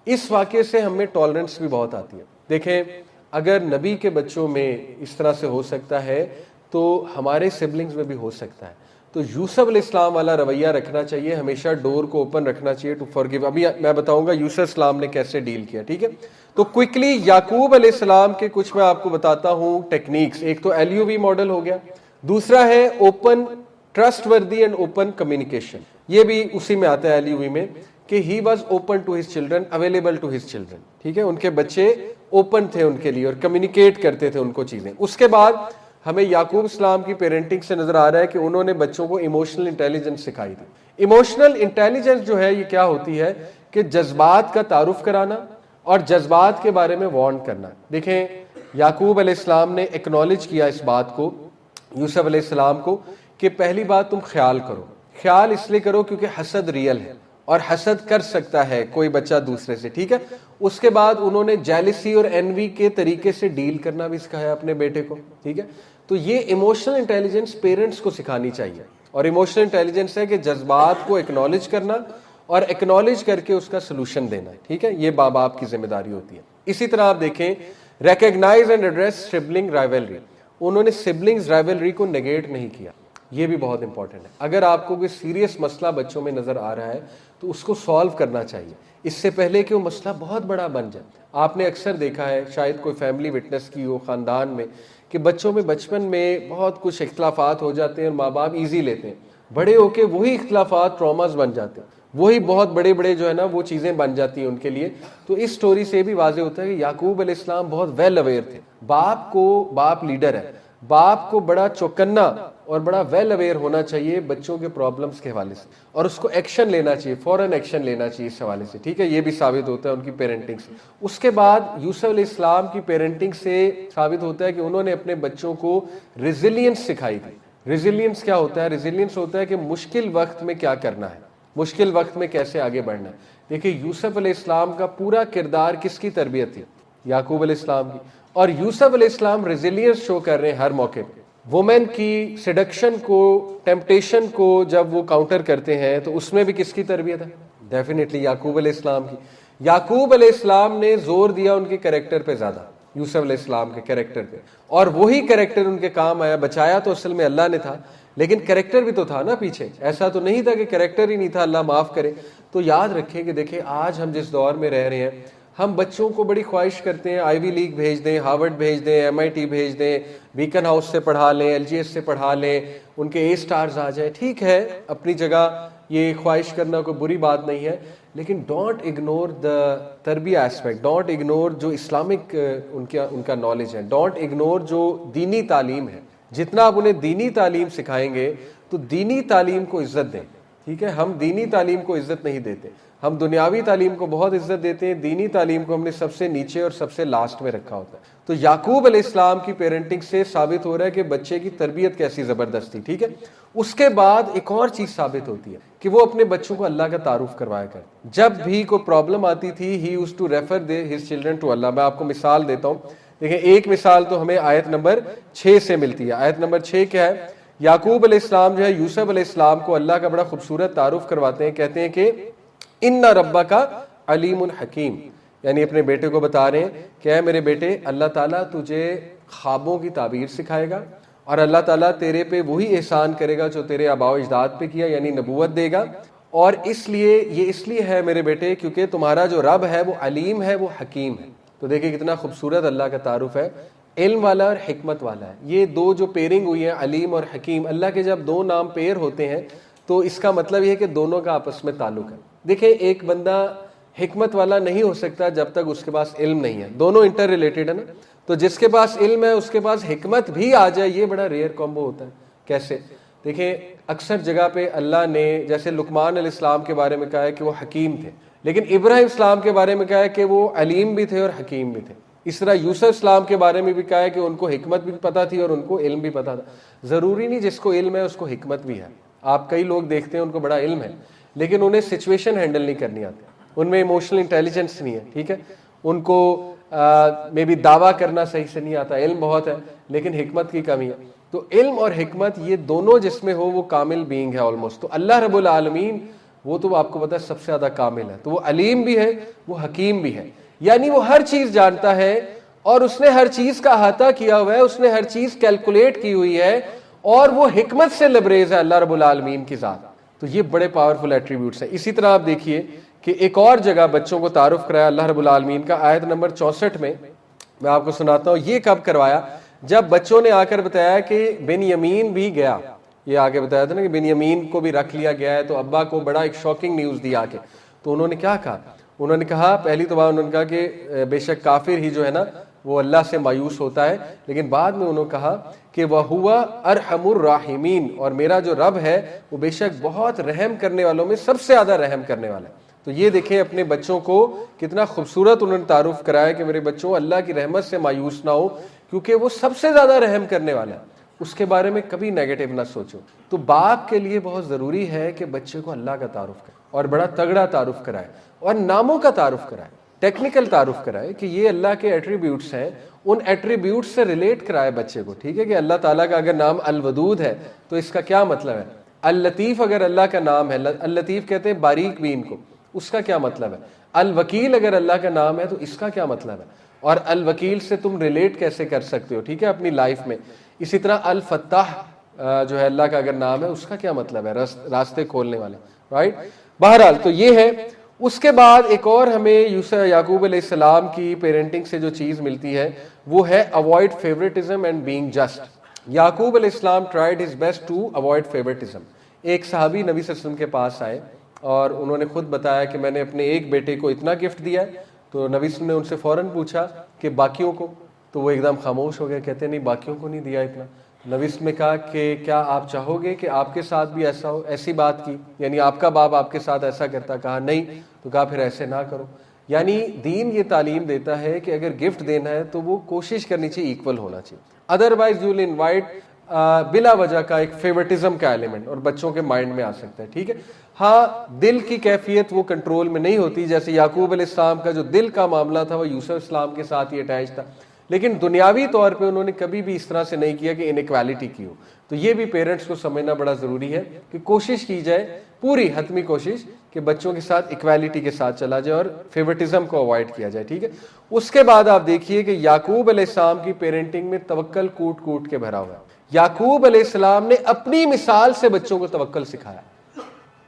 اس واقعے سے ہمیں ٹالرنس بھی بہت آتی ہے۔ دیکھیں اگر نبی کے بچوں میں اس طرح سے ہو سکتا ہے تو ہمارے سبلنگز میں بھی ہو سکتا ہے۔ تو یوسف علیہ السلام والا رویہ رکھنا چاہیے، ہمیشہ ڈور کو اوپن رکھنا چاہیے ٹو فارگیو۔ ابھی میں بتاؤں گا یوسف السلام نے کیسے ڈیل کیا، ٹھیک ہے۔ تو کوئکلی یعقوب علیہ السلام کے کچھ میں آپ کو بتاتا ہوں ٹیکنیکس۔ ایک تو LUV ماڈل ہو گیا، دوسرا ہے open trustworthy and open communication, یہ بھی اسی میں آتا ہے LUV میں، کہ he was open to his children, available to his children, ٹھیک ہے۔ ان کے بچے اوپن تھے ان کے لیے اور کمیونیکیٹ کرتے تھے ان کو چیزیں۔ اس کے بعد ہمیں یعقوب اسلام کی پیرنٹنگ سے نظر آ رہا ہے کہ انہوں نے بچوں کو ایموشنل انٹیلیجنس سکھائی تھی۔ ایموشنل انٹیلیجنس جو ہے یہ کیا ہوتی ہے کہ جذبات کا تعارف کرانا اور جذبات کے بارے میں وارن کرنا۔ دیکھیں یعقوب علیہ السلام نے ایکنالج کیا اس بات کو یوسف علیہ السلام کو کہ پہلی بات تم خیال کرو، خیال اس لیے کرو کیونکہ حسد ریئل ہے اور حسد کر سکتا ہے کوئی بچہ دوسرے سے، ٹھیک ہے۔ اس کے بعد انہوں نے جیلسی اور انوی کے طریقے سے ڈیل کرنا بھی سکھایا اپنے بیٹے کو، ٹھیک ہے۔ تو یہ ایموشنل انٹیلیجنس پیرنٹس کو سکھانی چاہیے، اور ایموشنل انٹیلیجنس ہے کہ جذبات کو ایکنالج کرنا اور ایکنالج کر کے اس کا سلوشن دینا ہے، ٹھیک ہے۔ یہ ماں باپ کی ذمہ داری ہوتی ہے۔ اسی طرح آپ دیکھیں recognise and address sibling rivalry, انہوں نے سبلنگز رائولری کو نیگیٹ نہیں کیا، یہ بھی بہت امپورٹنٹ ہے۔ اگر آپ کو کوئی سیریس مسئلہ بچوں میں نظر آ رہا ہے تو اس کو سالو کرنا چاہیے اس سے پہلے کہ وہ مسئلہ بہت بڑا بن جائے۔ آپ نے اکثر دیکھا ہے، شاید کوئی فیملی وٹنس کی ہو خاندان میں، کہ بچوں میں بچپن میں بہت کچھ اختلافات ہو جاتے ہیں اور ماں باپ ایزی لیتے ہیں، بڑے ہو کے وہی اختلافات ٹراماز بن جاتے ہیں، وہی بہت بڑے بڑے جو ہے نا وہ چیزیں بن جاتی ہیں ان کے لیے۔ تو اس سٹوری سے بھی واضح ہوتا ہے کہ یعقوب علیہ السلام بہت ویل اویئر تھے۔ باپ لیڈر ہے، باپ کو بڑا چوکنا اور بڑا ویل اویئر ہونا چاہیے بچوں کے پرابلمس کے حوالے سے، اور اس کو ایکشن لینا چاہیے، فوراً ایکشن لینا چاہیے اس حوالے سے، ٹھیک ہے۔ یہ بھی ثابت ہوتا ہے ان کی پیرنٹنگ سے۔ اس کے بعد یوسف علیہ السلام کی پیرنٹنگ سے ثابت ہوتا ہے کہ انہوں نے اپنے بچوں کو ریزیلینس سکھائی تھی۔ ریزیلینس کیا ہوتا ہے؟ ریزیلینس ہوتا ہے کہ مشکل وقت میں کیا کرنا ہے، مشکل وقت میں کیسے آگے بڑھنا ہے۔ دیکھیں یوسف علیہ السلام کا پورا کردار کس کی تربیت تھی؟ یعقوب علیہ السلام کی، اور یوسف علیہ السلام ریزیلینس شو کر رہے ہیں ہر موقع پہ۔ وومن کی سیڈکشن کو، ٹیمپٹیشن کو جب وہ کاؤنٹر کرتے ہیں تو اس میں بھی کس کی تربیت ہے؟ ڈیفینیٹلی یعقوب علیہ السلام کی۔ یعقوب علیہ السلام نے زور دیا ان کے کریکٹر پہ زیادہ، یوسف علیہ السلام کے کریکٹر پہ، اور وہی کریکٹر ان کے کام آیا۔ بچایا تو اصل میں اللہ نے تھا، لیکن کریکٹر بھی تو تھا نا پیچھے، ایسا تو نہیں تھا کہ کریکٹر ہی نہیں تھا، اللہ معاف کرے۔ تو یاد رکھیں کہ دیکھیں آج ہم جس دور میں رہ رہے ہیں، ہم بچوں کو بڑی خواہش کرتے ہیں آئی وی لیگ بھیج دیں، ہارورڈ بھیج دیں، MIT بھیج دیں، بیکن ہاؤس سے پڑھا لیں، LGS سے پڑھا لیں، ان کے A سٹارز آ جائیں۔ ٹھیک ہے اپنی جگہ یہ خواہش کرنا کوئی بری بات نہیں ہے، لیکن ڈونٹ اگنور دا تربیہ ایسپیکٹ، ڈونٹ اگنور جو اسلامک ان کا نالج ہے، ڈونٹ اگنور جو دینی تعلیم ہے۔ جتنا آپ انہیں دینی تعلیم سکھائیں گے تو دینی تعلیم کو عزت دیں، ٹھیک ہے۔ ہم دینی تعلیم کو عزت نہیں دیتے، ہم دنیاوی تعلیم کو بہت عزت دیتے ہیں، دینی تعلیم کو ہم نے سب سے نیچے اور سب سے لاسٹ میں رکھا ہوتا ہے۔ تو یعقوب علیہ السلام کی پیرنٹنگ سے ثابت ہو رہا ہے کہ بچے کی تربیت کیسی زبردست تھی، ٹھیک ہے۔ اس کے بعد ایک اور چیز ثابت ہوتی ہے کہ وہ اپنے بچوں کو اللہ کا تعارف کروایا کرتے۔ جب بھی کوئی پرابلم آتی تھی he used to refer his children to اللہ۔ میں آپ کو مثال دیتا ہوں، دیکھیں ایک مثال تو ہمیں آیت نمبر 6 سے ملتی ہے۔ آیت نمبر 6 کیا ہے؟ یعقوب علیہ السلام جو ہے یوسف علیہ السلام کو اللہ کا بڑا خوبصورت تعارف کرواتے ہیں، کہتے ہیں کہ ان ربک علیم حکیم، یعنی اپنے بیٹے کو بتا رہے ہیں کہ اے میرے بیٹے، اللہ تعالیٰ تجھے خوابوں کی تعبیر سکھائے گا، اور اللہ تعالیٰ تیرے پہ وہی احسان کرے گا جو تیرے آباء و اجداد پہ کیا، یعنی نبوت دے گا۔ اور اس لیے ہے میرے بیٹے کیونکہ تمہارا جو رب ہے وہ علیم ہے، وہ حکیم ہے۔ تو دیکھیں کتنا خوبصورت اللہ کا تعارف ہے، علم والا اور حکمت والا ہے۔ یہ دو جو پیرنگ ہوئی ہے علیم اور حکیم، اللہ کے جب دو نام پیر ہوتے ہیں تو اس کا مطلب یہ ہے کہ دونوں کا آپس میں تعلق ہے۔ دیکھیں ایک بندہ حکمت والا نہیں ہو سکتا جب تک اس کے پاس علم نہیں ہے، دونوں انٹر ریلیٹڈ ہے نا۔ تو جس کے پاس علم ہے اس کے پاس حکمت بھی آ جائے، یہ بڑا ریئر کامبو ہوتا ہے۔ کیسے؟ دیکھیں اکثر جگہ پہ اللہ نے جیسے لقمان علیہ السلام کے بارے میں کہا ہے کہ وہ حکیم تھے، لیکن ابراہیم السلام کے بارے میں کہا ہے کہ وہ علیم بھی تھے اور حکیم بھی تھے۔ اس طرح یوسف السلام کے بارے میں بھی کہا ہے کہ ان کو حکمت بھی پتہ تھی اور ان کو علم بھی پتہ تھا۔ ضروری نہیں جس کو علم ہے اس کو حکمت بھی ہے۔ آپ کئی لوگ دیکھتے ہیں ان کو بڑا علم ہے لیکن انہیں سچویشن ہینڈل نہیں کرنی آتی، ان میں ایموشنل انٹیلیجنس نہیں ہے، ٹھیک ہے، ان کو میں بھی دعویٰ کرنا صحیح سے نہیں آتا، علم بہت ہے لیکن حکمت کی کمی ہے۔ تو علم اور حکمت یہ دونوں جس میں ہو وہ کامل بینگ ہے آلموسٹ۔ تو اللہ رب العالمین وہ تو آپ کو پتا ہے سب سے زیادہ کامل ہے، تو وہ علیم بھی ہے، وہ حکیم بھی ہے، یعنی وہ ہر چیز جانتا ہے اور اس نے ہر چیز کا احاطہ کیا ہوا ہے، اس نے ہر چیز کیلکولیٹ کی ہوئی ہے، اور وہ حکمت سے لبریز ہے اللہ رب العالمین کی ذات۔ تو یہ بڑے پاورفل ایٹریبیوٹس ہیں۔ اسی طرح آپ دیکھیے کہ ایک اور جگہ بچوں کو تعارف کرایا اللہ رب العالمین کا، آیت نمبر 64 میں آپ کو سناتا ہوں۔ یہ کب کروایا؟ جب بچوں نے آ کر بتایا کہ بنیامین بھی گیا، یہ آگے بتایا تھا نا کہ بنیامین کو بھی رکھ لیا گیا ہے، تو ابا کو بڑا ایک شاکنگ نیوز دی آ کے۔ تو انہوں نے کیا کہا؟ انہوں نے کہا پہلی تو بات انہوں نے کہا کہ بے شک کافر ہی جو ہے نا وہ اللہ سے مایوس ہوتا ہے، لیکن بعد میں انہوں نے کہا کہ وَهُوَ أَرْحَمُ الرَّاحِمِينَ، اور میرا جو رب ہے وہ بے شک بہت رحم کرنے والوں میں سب سے زیادہ رحم کرنے والا ہے۔ تو یہ دیکھیں اپنے بچوں کو کتنا خوبصورت انہوں نے تعارف کرایا کہ میرے بچوں اللہ کی رحمت سے مایوس نہ ہو کیونکہ وہ سب سے زیادہ رحم کرنے والا ہے، اس کے بارے میں کبھی نیگیٹو نہ سوچو۔ تو باپ کے لیے بہت ضروری ہے کہ بچے کو اللہ کا تعارف کرے اور بڑا تگڑا تعارف کرائے اور ناموں کا تعارف کرائے، ٹیکنیکل تعارف کرائے کہ یہ اللہ کے ایٹریبیوٹس ہیں، ان ایٹریبیوٹس سے ریلیٹ کرائے بچے کو، ٹھیک ہے، کہ اللہ تعالیٰ کا اگر نام الودود ہے تو اس کا کیا مطلب ہے؟ اللطیف اگر اللہ کا نام ہے، اللطیف کہتے ہیں باریک بین کو، اس کا کیا مطلب ہے؟ الوکیل اگر اللہ کا نام ہے تو اس کا کیا مطلب ہے؟ اور الوکیل سے تم ریلیٹ کیسے کر سکتے ہو، ٹھیک ہے، اپنی لائف میں۔ اسی طرح الفتاح جو ہے اللہ کا اگر نام ہے اس کا کیا مطلب ہے؟ راستے کھولنے والے، رائٹ۔ بہرحال تو یہ ہے۔ اس کے بعد ایک اور ہمیں یعقوب علیہ السلام کی پیرنٹنگ سے جو چیز ملتی ہے وہ ہے avoid favouritism and being just. Yaqub علیہ السلام tried his best to avoid favouritism. ایک صحابی نبی صلی اللہ علیہ وسلم کے پاس آئے اور انہوں نے خود بتایا کہ میں نے اپنے ایک بیٹے کو اتنا گفٹ دیا ہے، تو نبی صلی اللہ علیہ وسلم نے ان سے فوراً پوچھا کہ باقیوں کو؟ تو وہ ایک دم خاموش ہو گئے، کہتے نہیں باقیوں کو نہیں دیا اتنا۔ نبی صلی اللہ علیہ وسلم نے کہا کہ کیا آپ چاہو گے کہ آپ کے ساتھ بھی ایسا ہو؟ ایسی بات کی یعنی آپ کا باپ آپ کے ساتھ ایسا کرتا؟ کہا نہیں۔ تو کہا پھر ایسے نہ کرو۔ یعنی دین یہ تعلیم دیتا ہے کہ اگر گفٹ دینا ہے تو وہ کوشش کرنی چاہیے ایکول ہونا چاہیے، ادروائز یو ول انوائٹ بلا وجہ کا ایک فیورٹزم کا ایلیمنٹ اور بچوں کے مائنڈ میں آ سکتا ہے، ٹھیک ہے۔ ہاں دل کی کیفیت وہ کنٹرول میں نہیں ہوتی، جیسے یعقوب علیہ السلام کا جو دل کا معاملہ تھا وہ یوسف السلام کے ساتھ ہی اٹیچ تھا، لیکن دنیاوی طور پہ انہوں نے کبھی بھی اس طرح سے نہیں کیا کہ انیکویلٹی کی ہو۔ تو یہ بھی پیرنٹس کو سمجھنا بڑا ضروری ہے کہ کوشش کی جائے، پوری حتمی کوشش کہ بچوں کے ساتھ ایکویلٹی کے ساتھ چلا جائے اور فیورٹزم کو اوائڈ کیا جائے، ٹھیک ہے۔ اس کے بعد آپ دیکھیے کہ یعقوب علیہ السلام کی پیرنٹنگ میں توکل کوٹ کوٹ کے بھرا ہوا ہے۔ یعقوب علیہ السلام نے اپنی مثال سے بچوں کو توکل سکھایا۔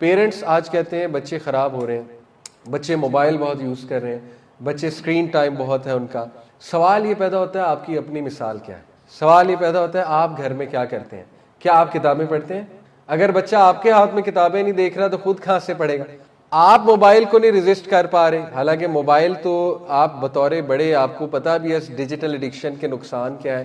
پیرنٹس آج کہتے ہیں بچے خراب ہو رہے ہیں، بچے موبائل بہت یوز کر رہے ہیں، بچے اسکرین ٹائم بہت ہے ان کا۔ سوال یہ پیدا ہوتا ہے آپ کی اپنی مثال کیا ہے؟ سوال یہ پیدا ہوتا ہے آپ گھر میں کیا کرتے ہیں؟ کیا آپ کتابیں پڑھتے ہیں؟ اگر بچہ آپ کے ہاتھ میں کتابیں نہیں دیکھ رہا تو خود کہاں سے پڑھے گا؟ آپ موبائل کو نہیں ریزسٹ کر پا رہے، حالانکہ موبائل تو آپ بطور بڑے آپ کو پتا بھی ہے ڈیجیٹل ایڈکشن کے نقصان کیا ہے،